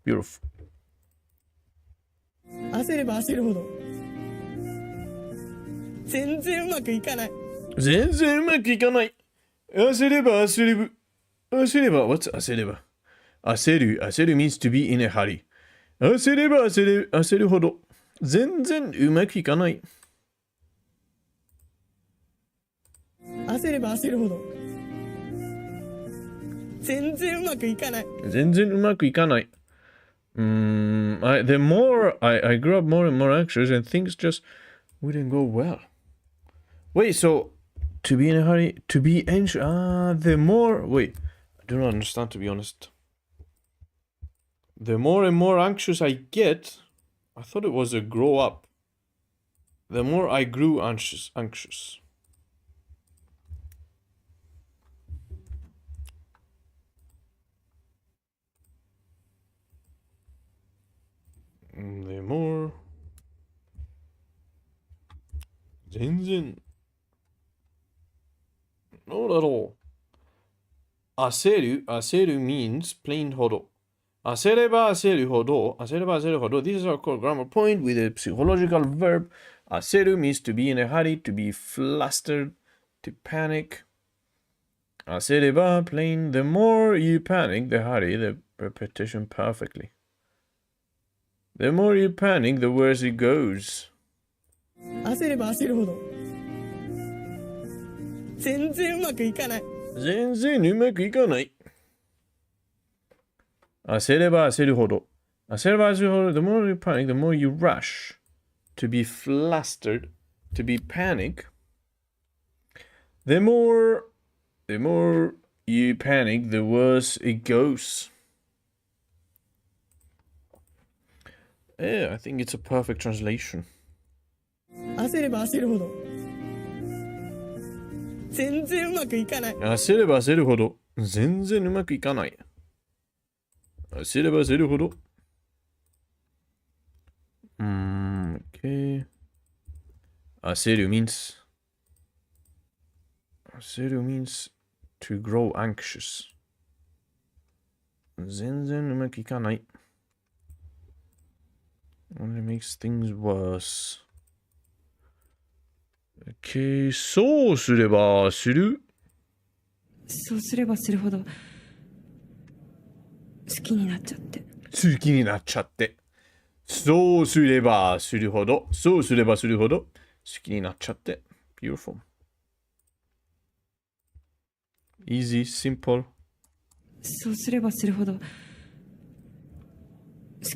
Beautiful. 焦れば焦るほど全然うまくいかない。全然うまくいかない。焦れば焦れば。What's 焦れば？焦る means to be in a hurry. 焦れば焦るほど。全然うまくいかない。焦れば焦るほど全然うまくいかない。全然うまくいかない。The more I grew up more and more anxious and things just wouldn't go well. Wait, so to be in a hurry, to be anxious, the more, wait, I don't understand to be honest. The more and more anxious I get, I thought it was a grow up. The more I grew anxious. The more 全然 Not at all. 焦る means plain ほど。焦れば焦るほど。This is our core grammar point with a psychological verb. 焦る means to be in a hurry, to be flustered, to panic. 焦れば plain. The more you panic, the hurry, the repetition perfectly. The more you panic, the worse it goes. 焦れば焦るほど全然うまくいかない。全然うまくいかない。焦れば焦るほど。The more you panic, the more you rush. To be flustered, to be panic. The more you panic, the worse it goes. Yeah, I think it's a perfect translation. 焦れば焦るほど全然うまくいかない。焦れば焦るほど全然うまくいかない。焦れば焦るほど。Okay. 焦る means to grow anxious. 全然うまくいかない。Only makes things worse. Okay, そうすればする。そうすればするほど好きになっちゃって。そうすればするほど好きになっちゃって。Beautiful. Easy, simple. そうすればするほど好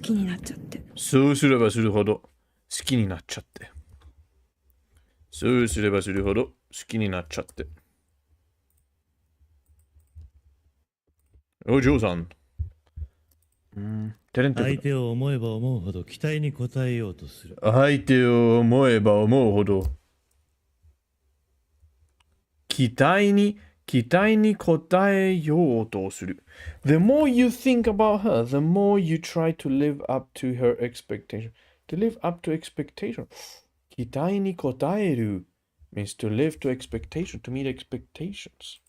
きになっちゃって。そうすればするほど好きになっちゃって。そうすればするほど好きになっちゃって。お嬢さん。相手を思えば思うほど期待に応えようとする。相手を思えば思うほど期待に応えようとする。The more you think about her, the more you try to live up to her expectation. To live up to expectation. 期待に応える means to live to expectation, to meet expectations.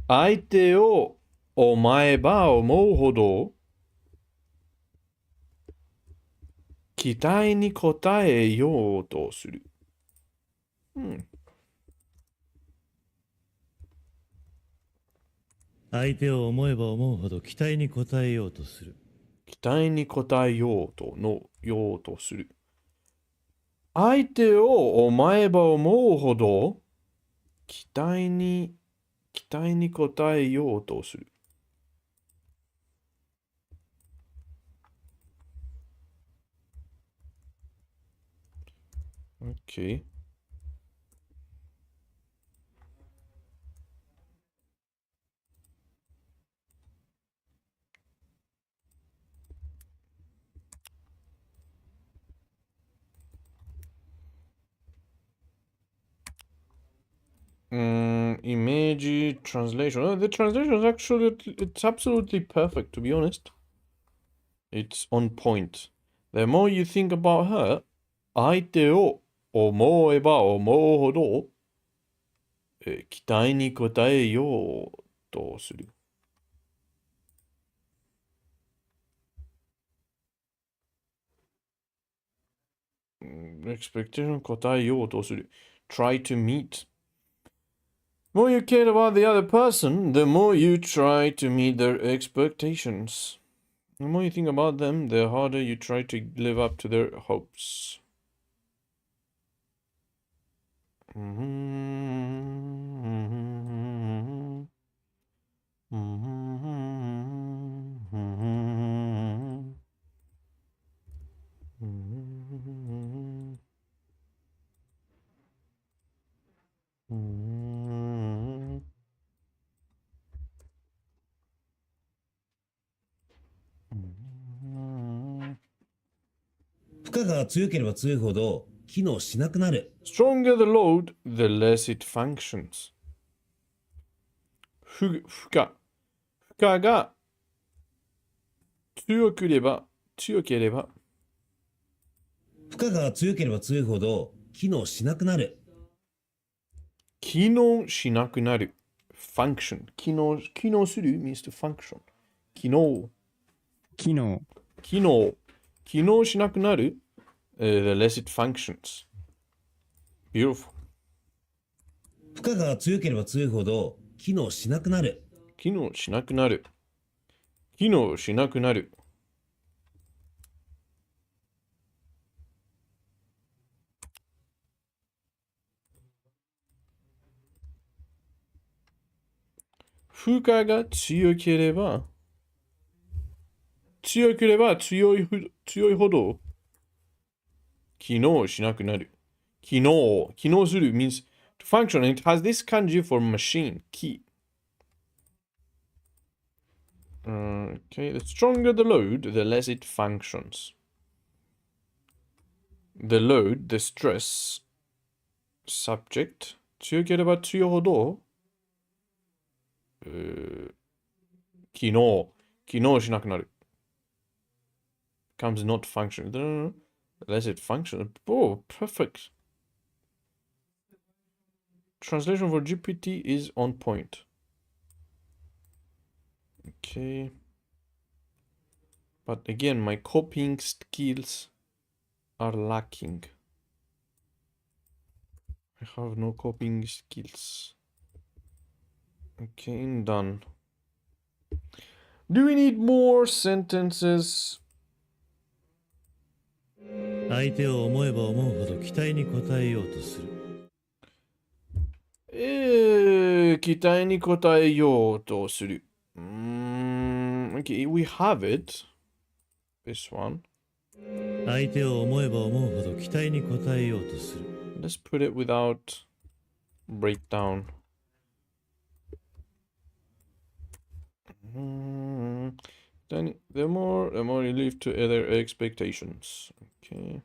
相手を思えば思うほど期待に応えようとする。相手を思えば思うほど期待に応えようとする。期待に応えようとする。相手を思えば思うほど期待に応えようとする。Okay. Image translation. Oh, the translation is actually, it's absolutely perfect, to be honest. It's on point. The more you think about her, 相手を思えば思うほど、期待に応えようとする。expectation 答えようとする。try to meet. The more you care about the other person, the more you try to meet their expectations. The more you think about them, the harder you try to live up to their hopes. Mm-hmm. 負荷が強ければ強いほど機能しなくなる。Stronger the load, the less it functions. 負荷が強ければ負荷が強ければ強いほど機能しなくなる。機能しなくなる。function. 機能する means to function. 機能しなくなる。the less it functions. Beautiful. 負荷が強ければ強いほど機能しなくなる。機能しなくなる。機能しなくなる。負荷が強ければ強いほど機能しなくなる。機能する means to function, and it has this kanji for machine, key. Okay, the stronger the load, the less it functions. The load, the stress, subject, 強ければ強いほど機能しなくなる。becomes not functional. Unless it functions. Oh, perfect. Translation for GPT is on point. Okay. But again, my copying skills are lacking. I have no copying skills. Okay, done. Do we need more sentences? 相手を思えば思うほど期待に応えようとする。期待に応えようとする。Okay, we have it. This one. 相手を思えば思うほど期待に応えようとする。Let's put it without breakdown. Then the more you live to other expectations. Okay.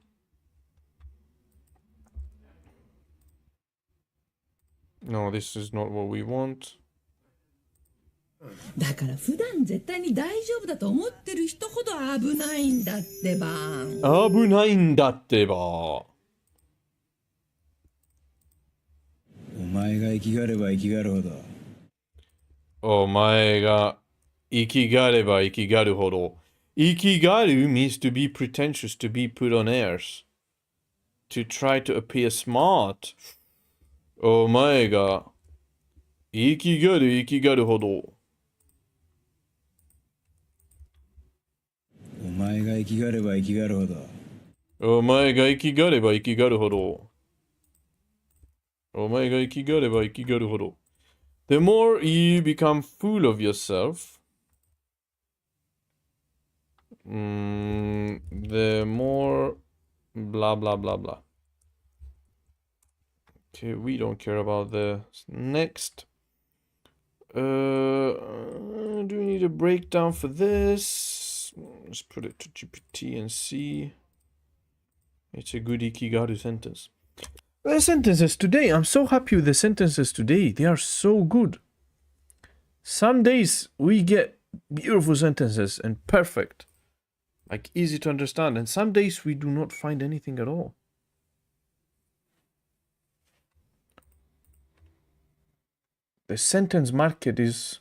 No, this is not what we want. だから普段絶対に大丈夫だと思ってる人ほど危ないんだってば。危ないんだってば。お前が生きがれば生きがるほど。お前が生きがれば生きがるほど。生きがる means to be pretentious, to be put on airs. To try to appear smart. お前が生きがるほど。お前が生きがれば生きがるほど。お前が生きがれば生きがるほど。お前が生きがれば生きがるほど。The more you become full of yourself, the more blah blah blah blah. Okay, we don't care about the next. Do we need a breakdown for this? Let's put it to GPT and see. It's a good ikigaru sentence. The sentences today, I'm so happy with the sentences today. They are so good. Some days we get beautiful sentences and perfect, like easy to understand, and some days we do not find anything at all. The sentence market is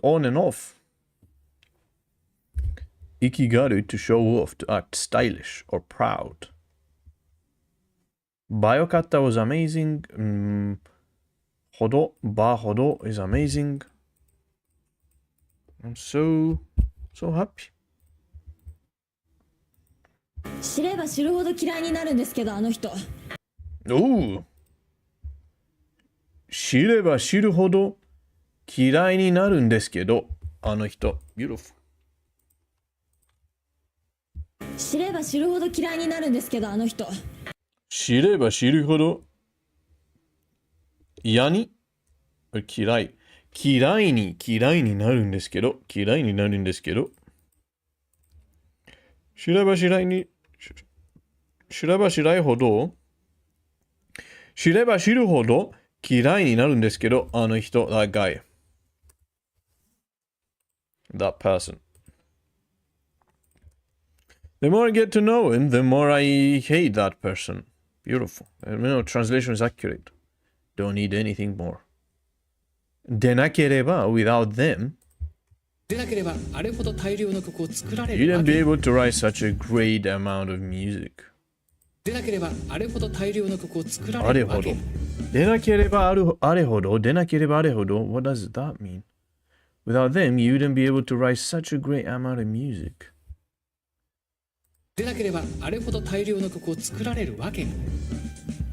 on and off. Ikigaru, to show off, to act stylish or proud. Bayokata was amazing. Hodo, ba hodo is amazing. I'm so happy. 知れば知るほど嫌いになるんですけど、あの人。おお。知れば知るほど嫌いになるんですけど、あの人。Beautiful. 知れば知るほど嫌いになるんですけど、あの人。知れば知るほど嫌に嫌いになるんですけど、知れば知るほど嫌いになるんですけど、あの人、that guy, that person. The more I get to know him, the more I hate that person. Beautiful. Translation is accurate. Don't need anything more. でなければ without them, でなければあれほど大量の曲を作られ you る wouldn't わ be け able to write such a great amount of music. でなければあれほど大量の曲を作らあれほど。れるわけでなければあれほど。What does that mean? Without them, you wouldn't be able to write such a great amount of music. でなければあれほど大量の曲を作られるわけ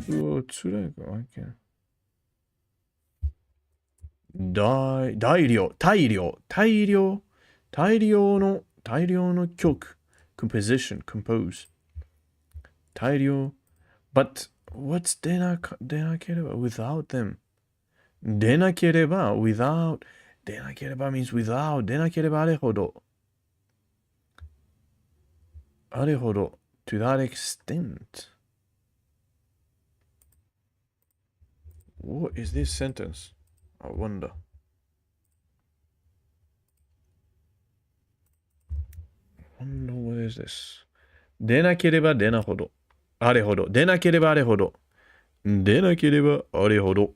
うわ、つらいか、わけ。大量の曲。composition, compose. 大量。But what's でなければ without them? でなければ without. でなければ means without. でなければあれほど。あれほど。to that extent. What is this sentence? I wonder. What is this? でなければでなほど。あれほど。でなければあれほど。でなければあれほど。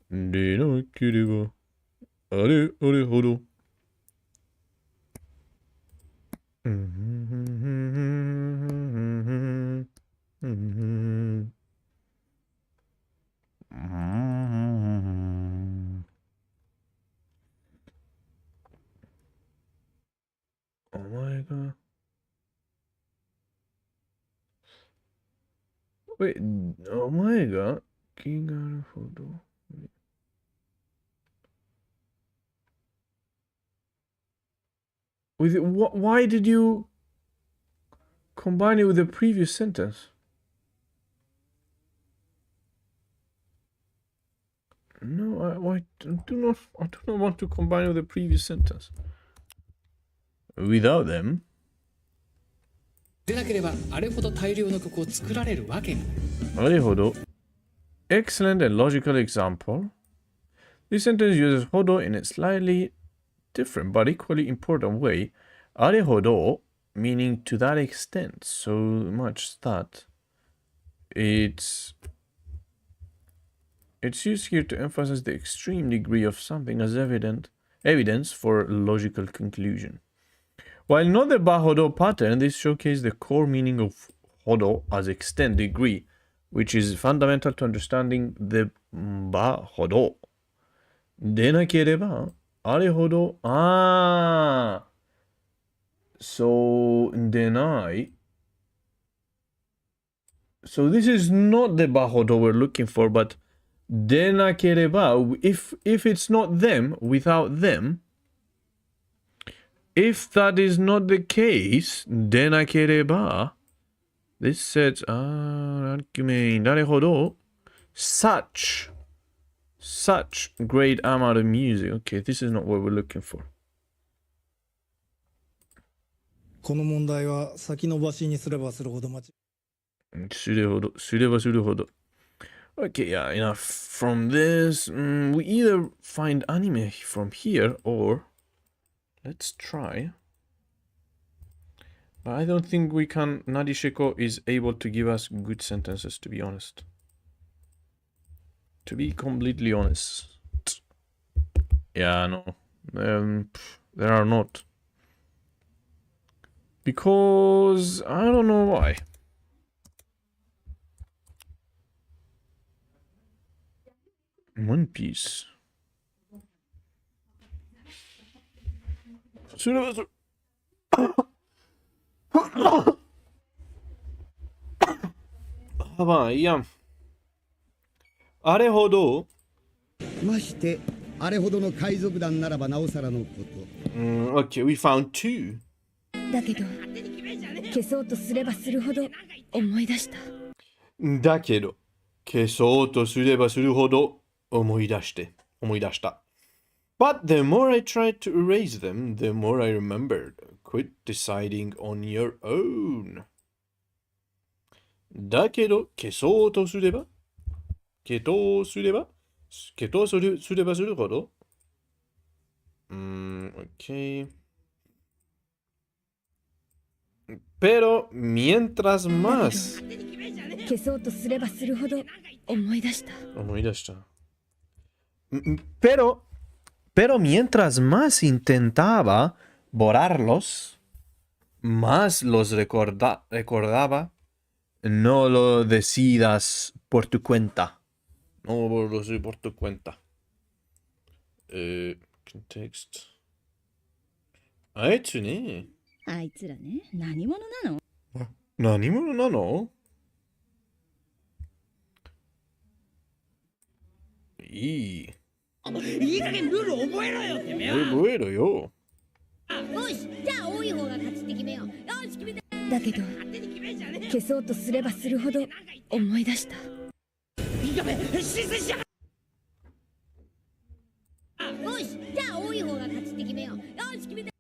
でなければあれほど。お前がお前が気があるほど。Why did you combine it with the previous sentence? No, I do not want to combine it with the previous sentence. Without them. でなければあれほど大量の曲を作られるわけあれほど。Excellent and logical example. This sentence uses ほど in a slightly different but equally important way. あれほど meaning to that extent, so much that it's used here to emphasize the extreme degree of something as evidence for logical conclusion. While not the ba-hodo pattern, this showcases the core meaning of hodo as extent, degree, which is fundamental to understanding the ba-hodo. でなければ、あれほど、So, deny. So this is not the ba-hodo we're looking for, but でなければ, if it's not them, without them, if that is not the case, でなければ, this says, argument, なるほど, such great amount of music. Okay, this is not what we're looking for. この問題は先延ばしにすればするほど間違すれほど、すればするほど。Okay, yeah, enough from this. We either find anime from here or let's try. But I don't think we can. Narishiko is able to give us good sentences, to be honest. To be completely honest. Yeah, no. There are not. Because I don't know why. One Piece.まあいいや。あれほど。まして、あれほどの海賊団ならばなおさらのこと。Okay, we found two. だけど、消そうとすればするほど思い出した。だけど、消そうとすればするほど思い出した。But the more I tried to erase them, the more I remembered. Quit deciding on your own. だけど、消そうとすればするほど。Okay. Pero mientras más. 消そうとすればするほど思い出した。Pero mientras más intentaba borrarlos, más los recordaba. No lo decidas por tu cuenta. No lo decidas por tu cuenta. Context. あいつね。あいつらね、何者なの？何者なの？いい加減ルール覚えろよってめえ。覚えろよ。よし、じゃあ多い方が勝ちって決めよう。よし、決めて。だけど、消そうとすればするほど思い出した。やべ、申請しやがよし、じゃあ多い方が勝ちって決めよう。よし、決めて。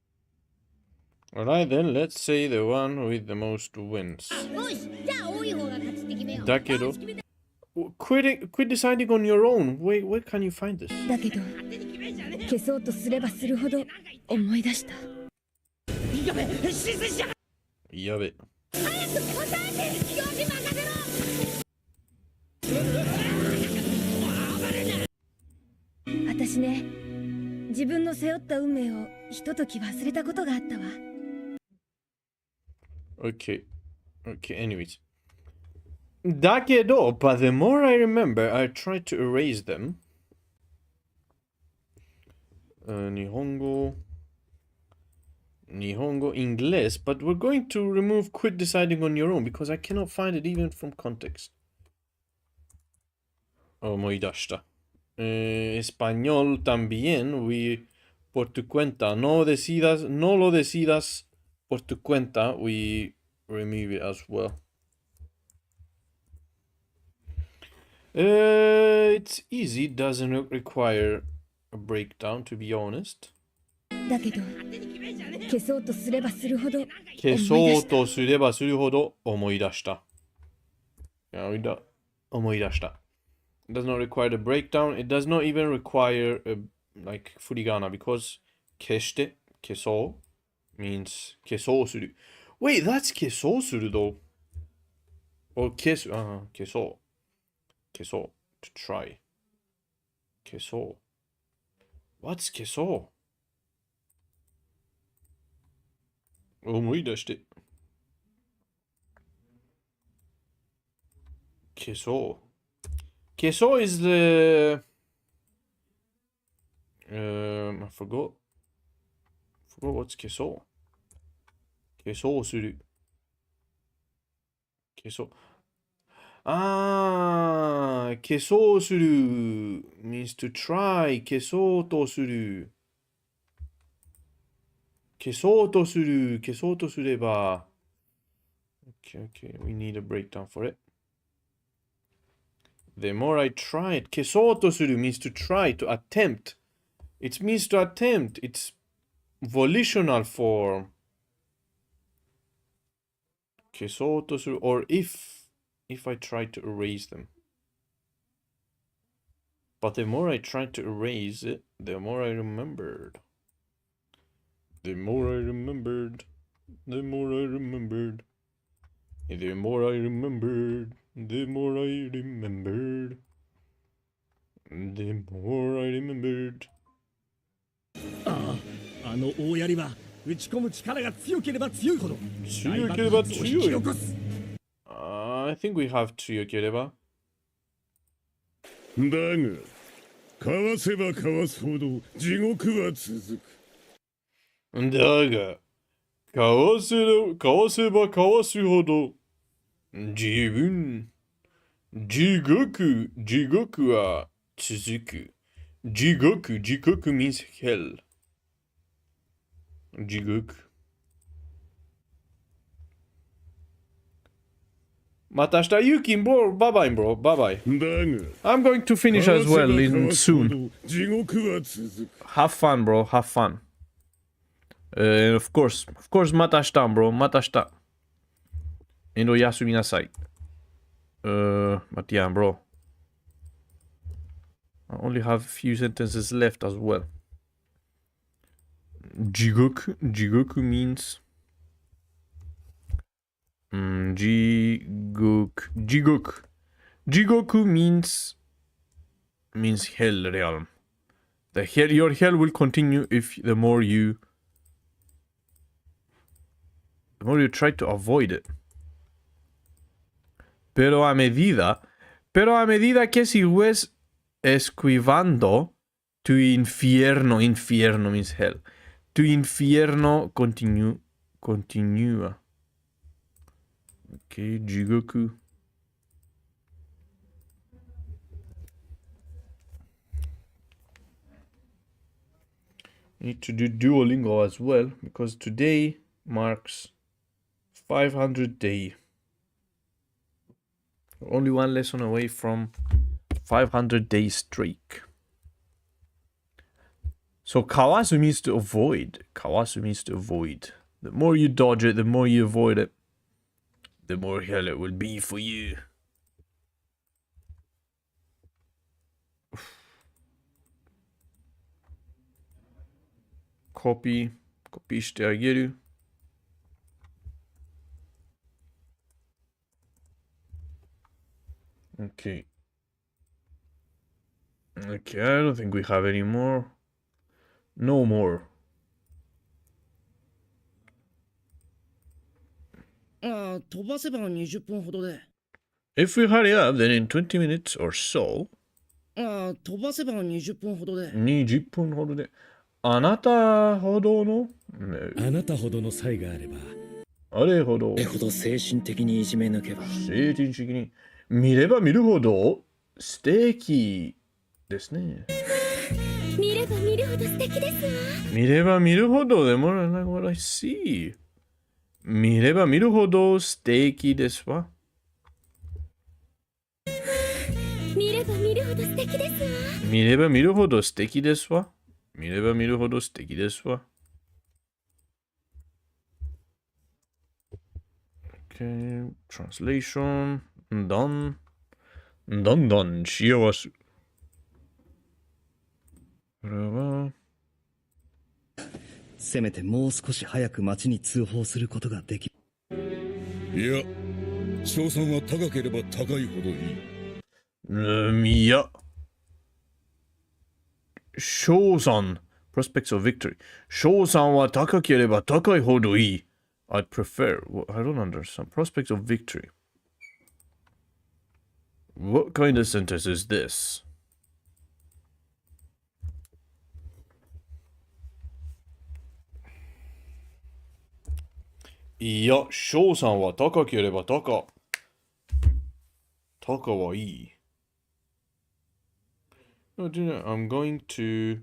Alright then, let's say the one with the most wins. よし、じゃあ多い方が勝ちって決めよう。だけど、quit deciding on your own. Where can you find this? だけど、消そうとすればするほど思い出した。やべ、申請しやがやべ。早く答えて、よし、任せろ。私ね、自分の背負った運命をひととき忘れたことがあったわ。Okay, anyways. だけど、but the more I remember, I try to erase them. 日本語、English, but we're going to remove quit deciding on your own because I cannot find it even from context. 思い出した。Español también, por tu cuenta, no lo decidas por tu cuenta, we remove it as well. It's easy, doesn't require a breakdown, to be honest. だけど、消そうとすればするほど思い出した。思い出した。It does not require the breakdown. It does not even require like furigana because 消して、消そう means 消そうする。Wait, that's 消そうする though. Or 消そう。消そう。To try. 消そう。What's 消そう思い出して。消そう。Keso is the I forgot what's keso. Keso する。keso. Keso する means to try. 消そうとする。消そうとする。消そうとすれば。Okay, we need a breakdown for it. The more I try it, 消そうとする means to try, to attempt. It means to attempt. It's volitional form. 消そうとする or if I try to erase them. But the more I tried to erase it, the more I remembered. The more I remembered. The more I remembered. The more I remembered. The more I remembered. The more I remembered. ああ、あの大槍は打ち込む力が強ければ強いほど強ければ強い。I think we have 強ければ。だが、かわせばかわすほど地獄は続く。だが、かわせばかわすほど地獄は続く。地獄 means hell. 地獄。また明日、You can, bro. Bye bye, bro. Bye bye. I'm going to finish as well soon. Have fun, bro. Have fun. Of course, また明日、bro. また明日。休みなさい。But yeah, bro. I only have a few sentences left as well. Jigoku means Jigoku means hell realm. Your hell will continue if the more you try to avoid it. Pero a medida que sigues esquivando tu infierno means hell. Tu infierno continúa. Okay, Jigoku. Need to do Duolingo as well because today marks 500 day. Only one lesson away from 500-day streak. So kawasu means to avoid. Kawasu means to avoid. The more you dodge it, the more you avoid it, the more hell it will be for you. Copy してあげる。Okay. Okay, I don't think we have any more. No more. ああ、飛ばせば20分ほどで。If we hurry up, then in 20 minutes or so. ああ、飛ばせば20分ほどで。20分ほどで。あなたほどの、あなたほどの才があれば。あれほど。あれほど精神的にいじめ抜けば。精神的に。見れば見るほど素敵ですね。見れば見るほど素敵ですわ。見れば見るほどでもなんか what I see。見れば見るほど素敵ですわ。見れば見るほど素敵ですわ。見れば見るほど素敵ですわ。見れば見るほど素敵ですわ。Okay, translation. だんだん幸せ。これはせめてもう少し早く町に通報することができ。いや、賞賛は高ければ高いほどいい。いや、賞賛 prospects of victory 賞賛は高ければ高いほどいい。I prefer. I don't understand. Prospects of victory. What kind of sentence is this? いや、賞賛は高ければ高はいい。No, I'm going to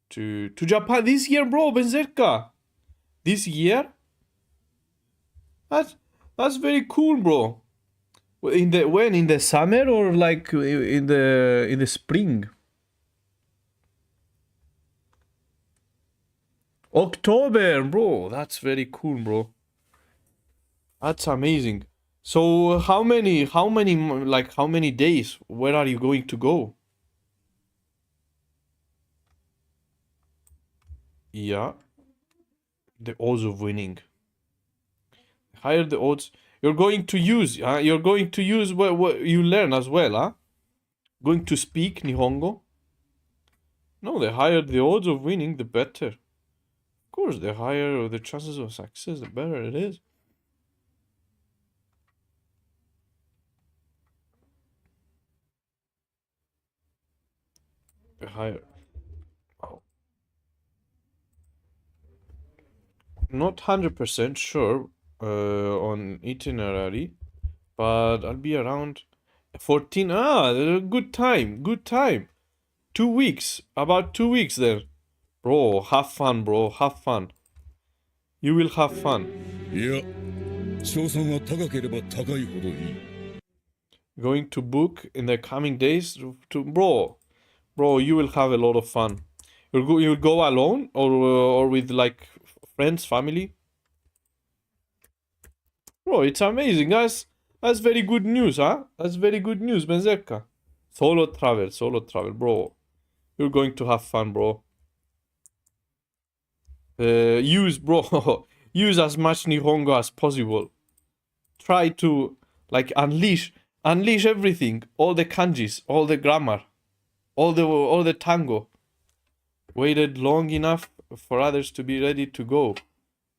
Japan this year, bro. Benzerka. This year? That's very cool, bro. In the summer or like in the spring? October, bro. That's very cool, bro. That's amazing. So how many days? Where are you going to go? Yeah. The odds of winning. Higher the odds. You're going to use what you learn as well, huh? Going to speak Nihongo? No, the higher the odds of winning, the better. Of course, the higher the chances of success, the better it is. The higher. Oh. Not 100% sure on itinerary, but I'll be around 14. Good time. Good time. 2 weeks. About 2 weeks there. Bro, have fun, bro. Have fun. You will have fun. Going to book in the coming days to bro, you will have a lot of fun. You'll go alone or with like friends, family. Bro, it's amazing, guys. That's very good news, huh? That's very good news, Benzeka. Solo travel, bro. You're going to have fun, bro. Use as much Nihongo as possible. Try to like unleash everything, all the kanjis, all the grammar, all the tango. Waited long enough for others to be ready to go.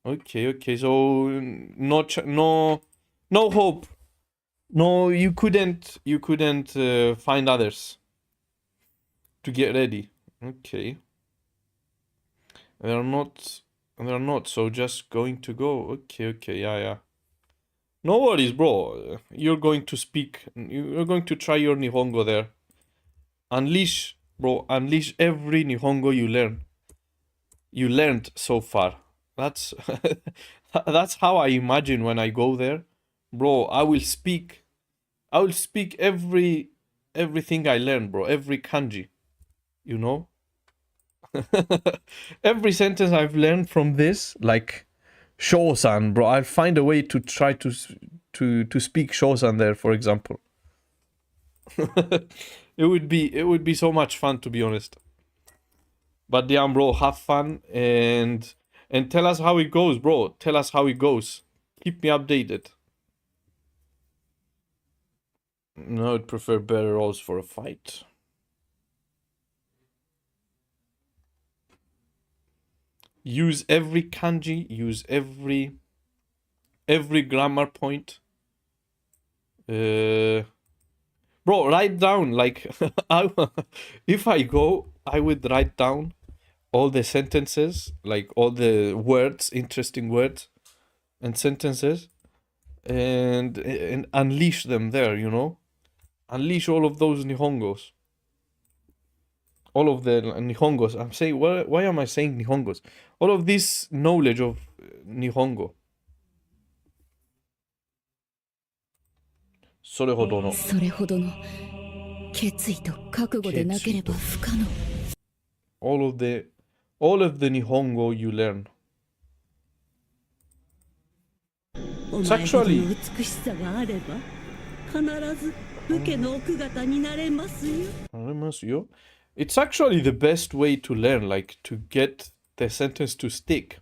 Okay. So no hope. No, you couldn't find others to get ready. Okay. They're not, so just going to go. Okay, yeah. No worries, bro. You're going to try your Nihongo there. Unleash every Nihongo you learned so far. That's that's how I imagine when I go there. Bro, I will speak everything I learned, bro. Every kanji. You know? Every sentence I've learned from this, like Shosan, bro. I'll find a way to try to speak Shosan there, for example. It would be so much fun, to be honest. But damn, bro, have fun and tell us how it goes, bro. Tell us how it goes. Keep me updated. No, I'd prefer better rolls for a fight. Use every kanji, use every grammar point. Bro, write down, like, if I go, I would write down all the sentences, like all the words, interesting words and sentences, and unleash them there, you know? Unleash all of those Nihongos. All of the Nihongos. I'm saying, why am I saying Nihongos? All of this knowledge of Nihongo. それほどの決意と覚悟でなければ不可能。all of the Nihongo you learn. It's actually 美しさがあれば必ず武家の奥方になれますよ。It's actually the best way to learn, like to get the sentence to stick,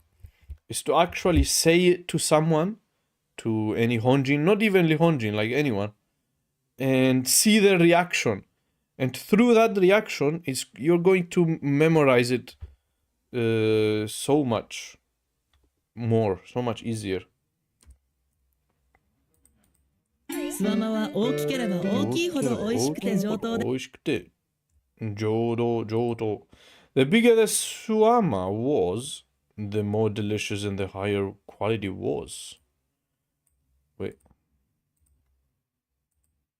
is to actually say it to someone, to any Honjin, not even Nihonjin, like anyone, and see their reaction. And through that reaction, you're going to memorize it so much more, so much easier. スワマは大きければ大きいほど美味しくて上等で。美味しくて上等。The bigger the suama was, the more delicious and the higher quality was. Wait.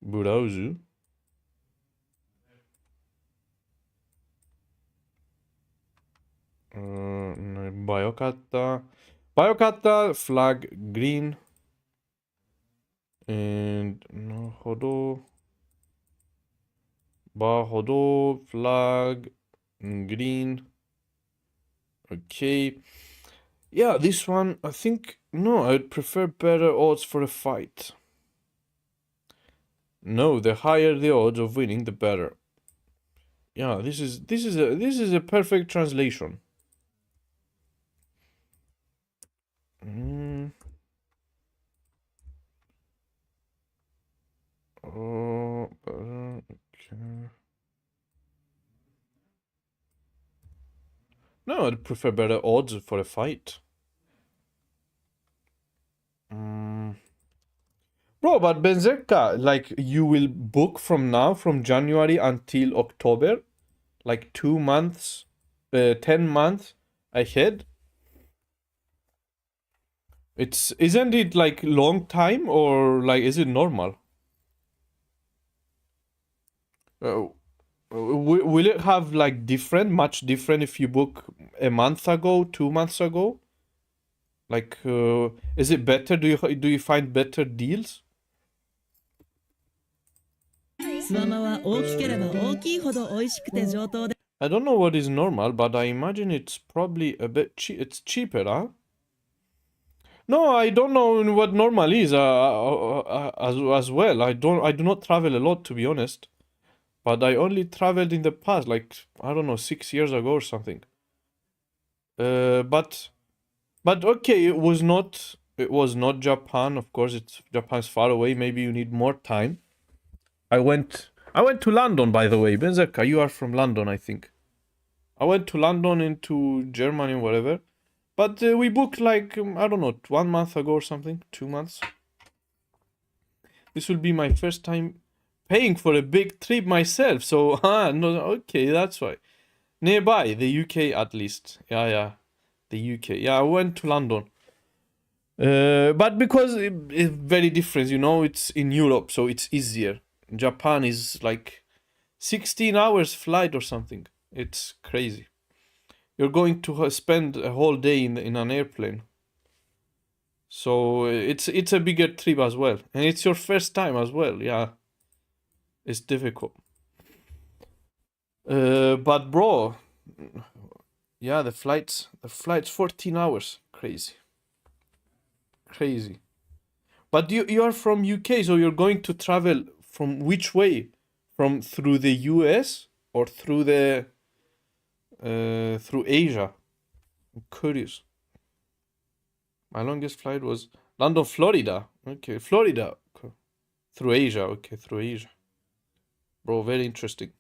Browse. Bayokata flag green. And Hodo flag green. Okay. Yeah, this one, I think, no, I'd prefer better odds for a fight. No, the higher the odds of winning, the better. Yeah, this is a perfect translation. Oh, okay. No, I'd prefer better odds for a fight. Bro, but Benzeka, like, you will book from now, from January until October, like 2 months, 10 months ahead. Isn't it like long time, or like, is it normal? Will it have like much different if you book a month ago, 2 months ago? Like, is it better? Do you find better deals? I don't know what is normal, but I imagine it's probably a bit it's cheaper, huh? No, I don't know what normal is as well. I do not travel a lot, to be honest. But I only traveled in the past, like, I don't know, 6 years ago or something. But okay, it was not Japan. Of course, Japan's far away. Maybe you need more time. I went to London, by the way. Benzeka, you are from London, I think. I went to London, into Germany, whatever. But we booked like, I don't know, 1 month ago or something, 2 months. This will be my first time paying for a big trip myself. So, no, okay, that's why. Nearby, the UK at least. Yeah, the UK. Yeah, I went to London. But because it's very different, it's in Europe, so it's easier. Japan is like 16 hours flight or something. It's crazy. You're going to spend a whole day in an airplane. So it's a bigger trip as well. And it's your first time as well, yeah. It's difficult. But bro, yeah, the flight's 14 hours. Crazy. But you are from UK, so you're going to travel from which way? Through the US or through Asia? I'm curious. My longest flight was London, Florida. Okay, Florida. Okay. Through Asia. Okay, through Asia. Bro, very interesting.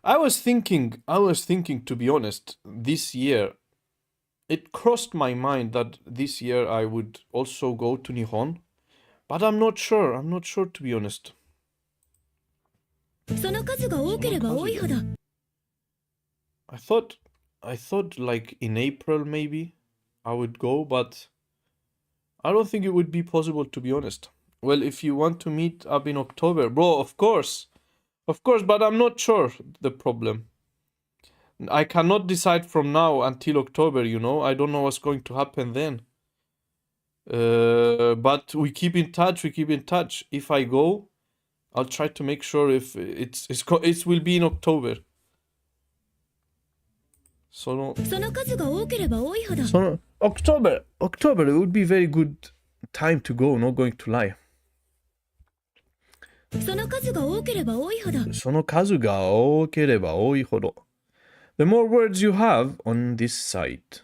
I was thinking, to be honest, this year, it crossed my mind that this year I would also go to Nihon, but I'm not sure. To be honest. I thought like in April maybe I would go, but I don't think it would be possible, to be honest. Well, if you want to meet up in October, bro, of course, but I'm not sure the problem. I cannot decide from now until October, I don't know what's going to happen then. But we keep in touch. If I go, I'll try to make sure if it will be in October. So October, it would be very good time to go, not going to lie. その数が多ければ多いほど The more words you have on this site.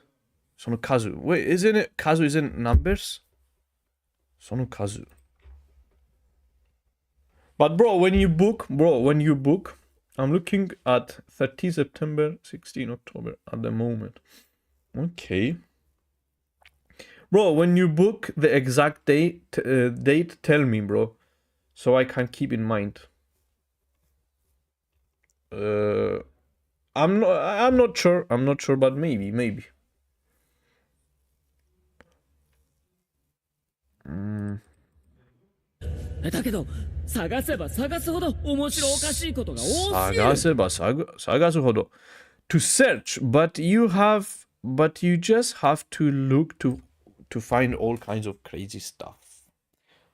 その数. Wait, isn't it numbers? その数. But bro, when you book, I'm looking at 13 September, 16 October at the moment. Okay. Bro, when you book the exact date, tell me, bro, so I can keep in mind. I'm not sure, but maybe. だけど探せば探すほど面白おかしいことが多すぎる。探せば探すほど to search, but you just have to look to find all kinds of crazy stuff.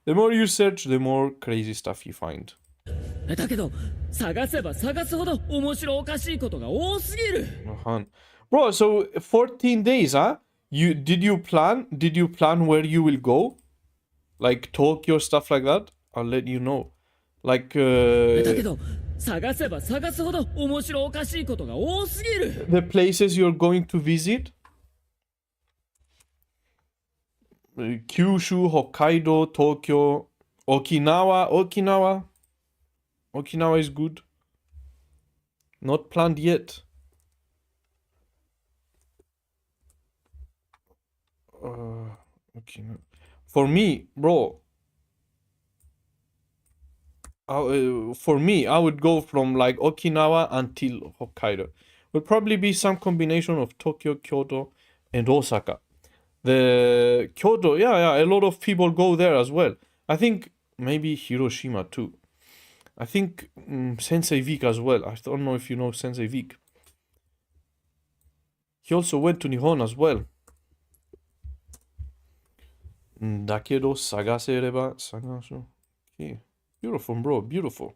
The more you search, the more crazy stuff you find. だけど探せば探すほど面白おかしいことが多すぎる。Bro, so 14 days, huh? Did you plan where you will go? Like Tokyo, stuff like that? I'll let you know. Like, だけど探せば探すほど面白おかしいことが多すぎる。 the places you're going to visit? Kyushu, Hokkaido, Tokyo, Okinawa is good. Not planned yet. Okinawa. For me, bro. For me, I would go from like Okinawa until Hokkaido. Would probably be some combination of Tokyo, Kyoto, and Osaka. The Kyoto, yeah, a lot of people go there as well. I think maybe Hiroshima too. I think Sensei Vic as well. I don't know if you know Sensei Vic. He also went to Nihon as well. だけど探せれば探そう。Okay. Beautiful, bro. Beautiful.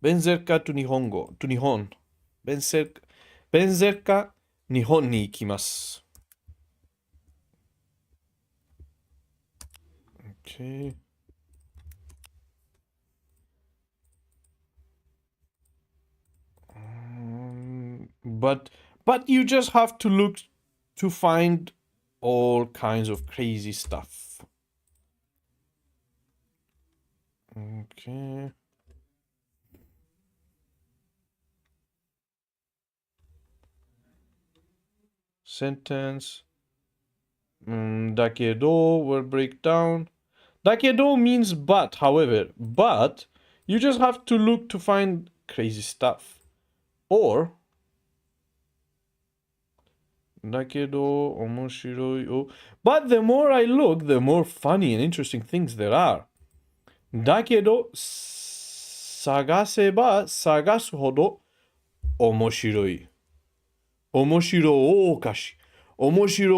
Benzerka to Nihongo. To Nihon. Benzerka Nihon ni ikimasu. Okay. But you just have to look to find all kinds of crazy stuff. Okay. Sentence. Dakedo will break down. Dakedo means but, however. But you just have to look to find crazy stuff. Or Dakedo, omoshiroi o. But the more I look, the more funny and interesting things there are. Dakedo, sagaseba sagasu hodo omoshiroi. Omoshiro okashi. Omoshiro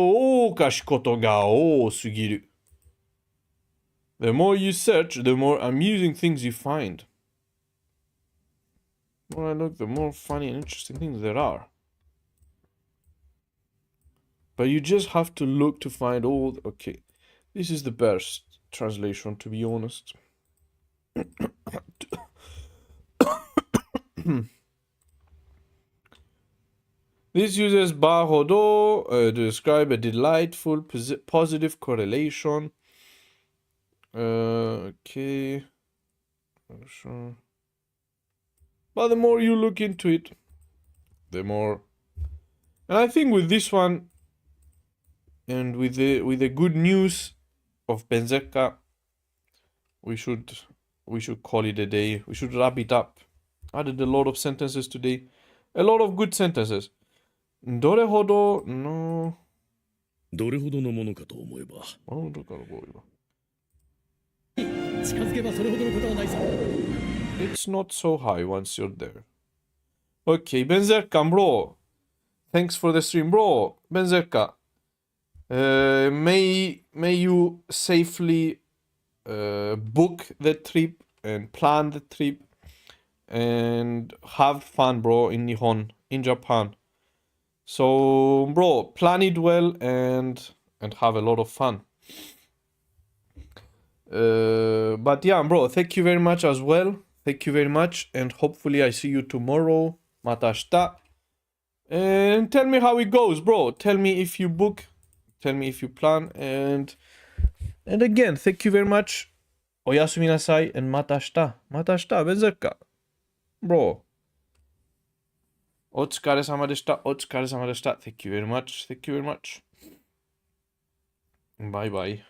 okashi koto ga oosugiru. The more you search, the more amusing things you find. The more I look, the more funny and interesting things there are. But you just have to look to find all... Okay, this is the best translation, to be honest. This uses ba hodo to describe a delightful positive correlation. Okay. Sure. But the more you look into it, the more... And I think with this one, and with the good news of Benzerka, we should call it a day. We should wrap it up. Added a lot of sentences today. A lot of good sentences. どれほどのどれほどのものかと思えば。近づけばそれほどのことはないぞ。It's not so high once you're there. Okay, Benzerka, bro. Thanks for the stream, bro. Benzerka. May you safely book the trip and plan the trip and have fun, bro, in Nihon, in Japan. So, bro, plan it well and have a lot of fun. But yeah, bro, thank you very much as well. Thank you very much, and hopefully I see you tomorrow. Mata shita. And tell me how it goes, bro. Tell me if you book. Tell me if you plan. And again, thank you very much. Oyasumi nasai and mata shita. Mata shita, Benzerka. Bro. Otsukare-sama deshita. Otsukare-sama deshita. Thank you very much. Thank you very much. Bye bye.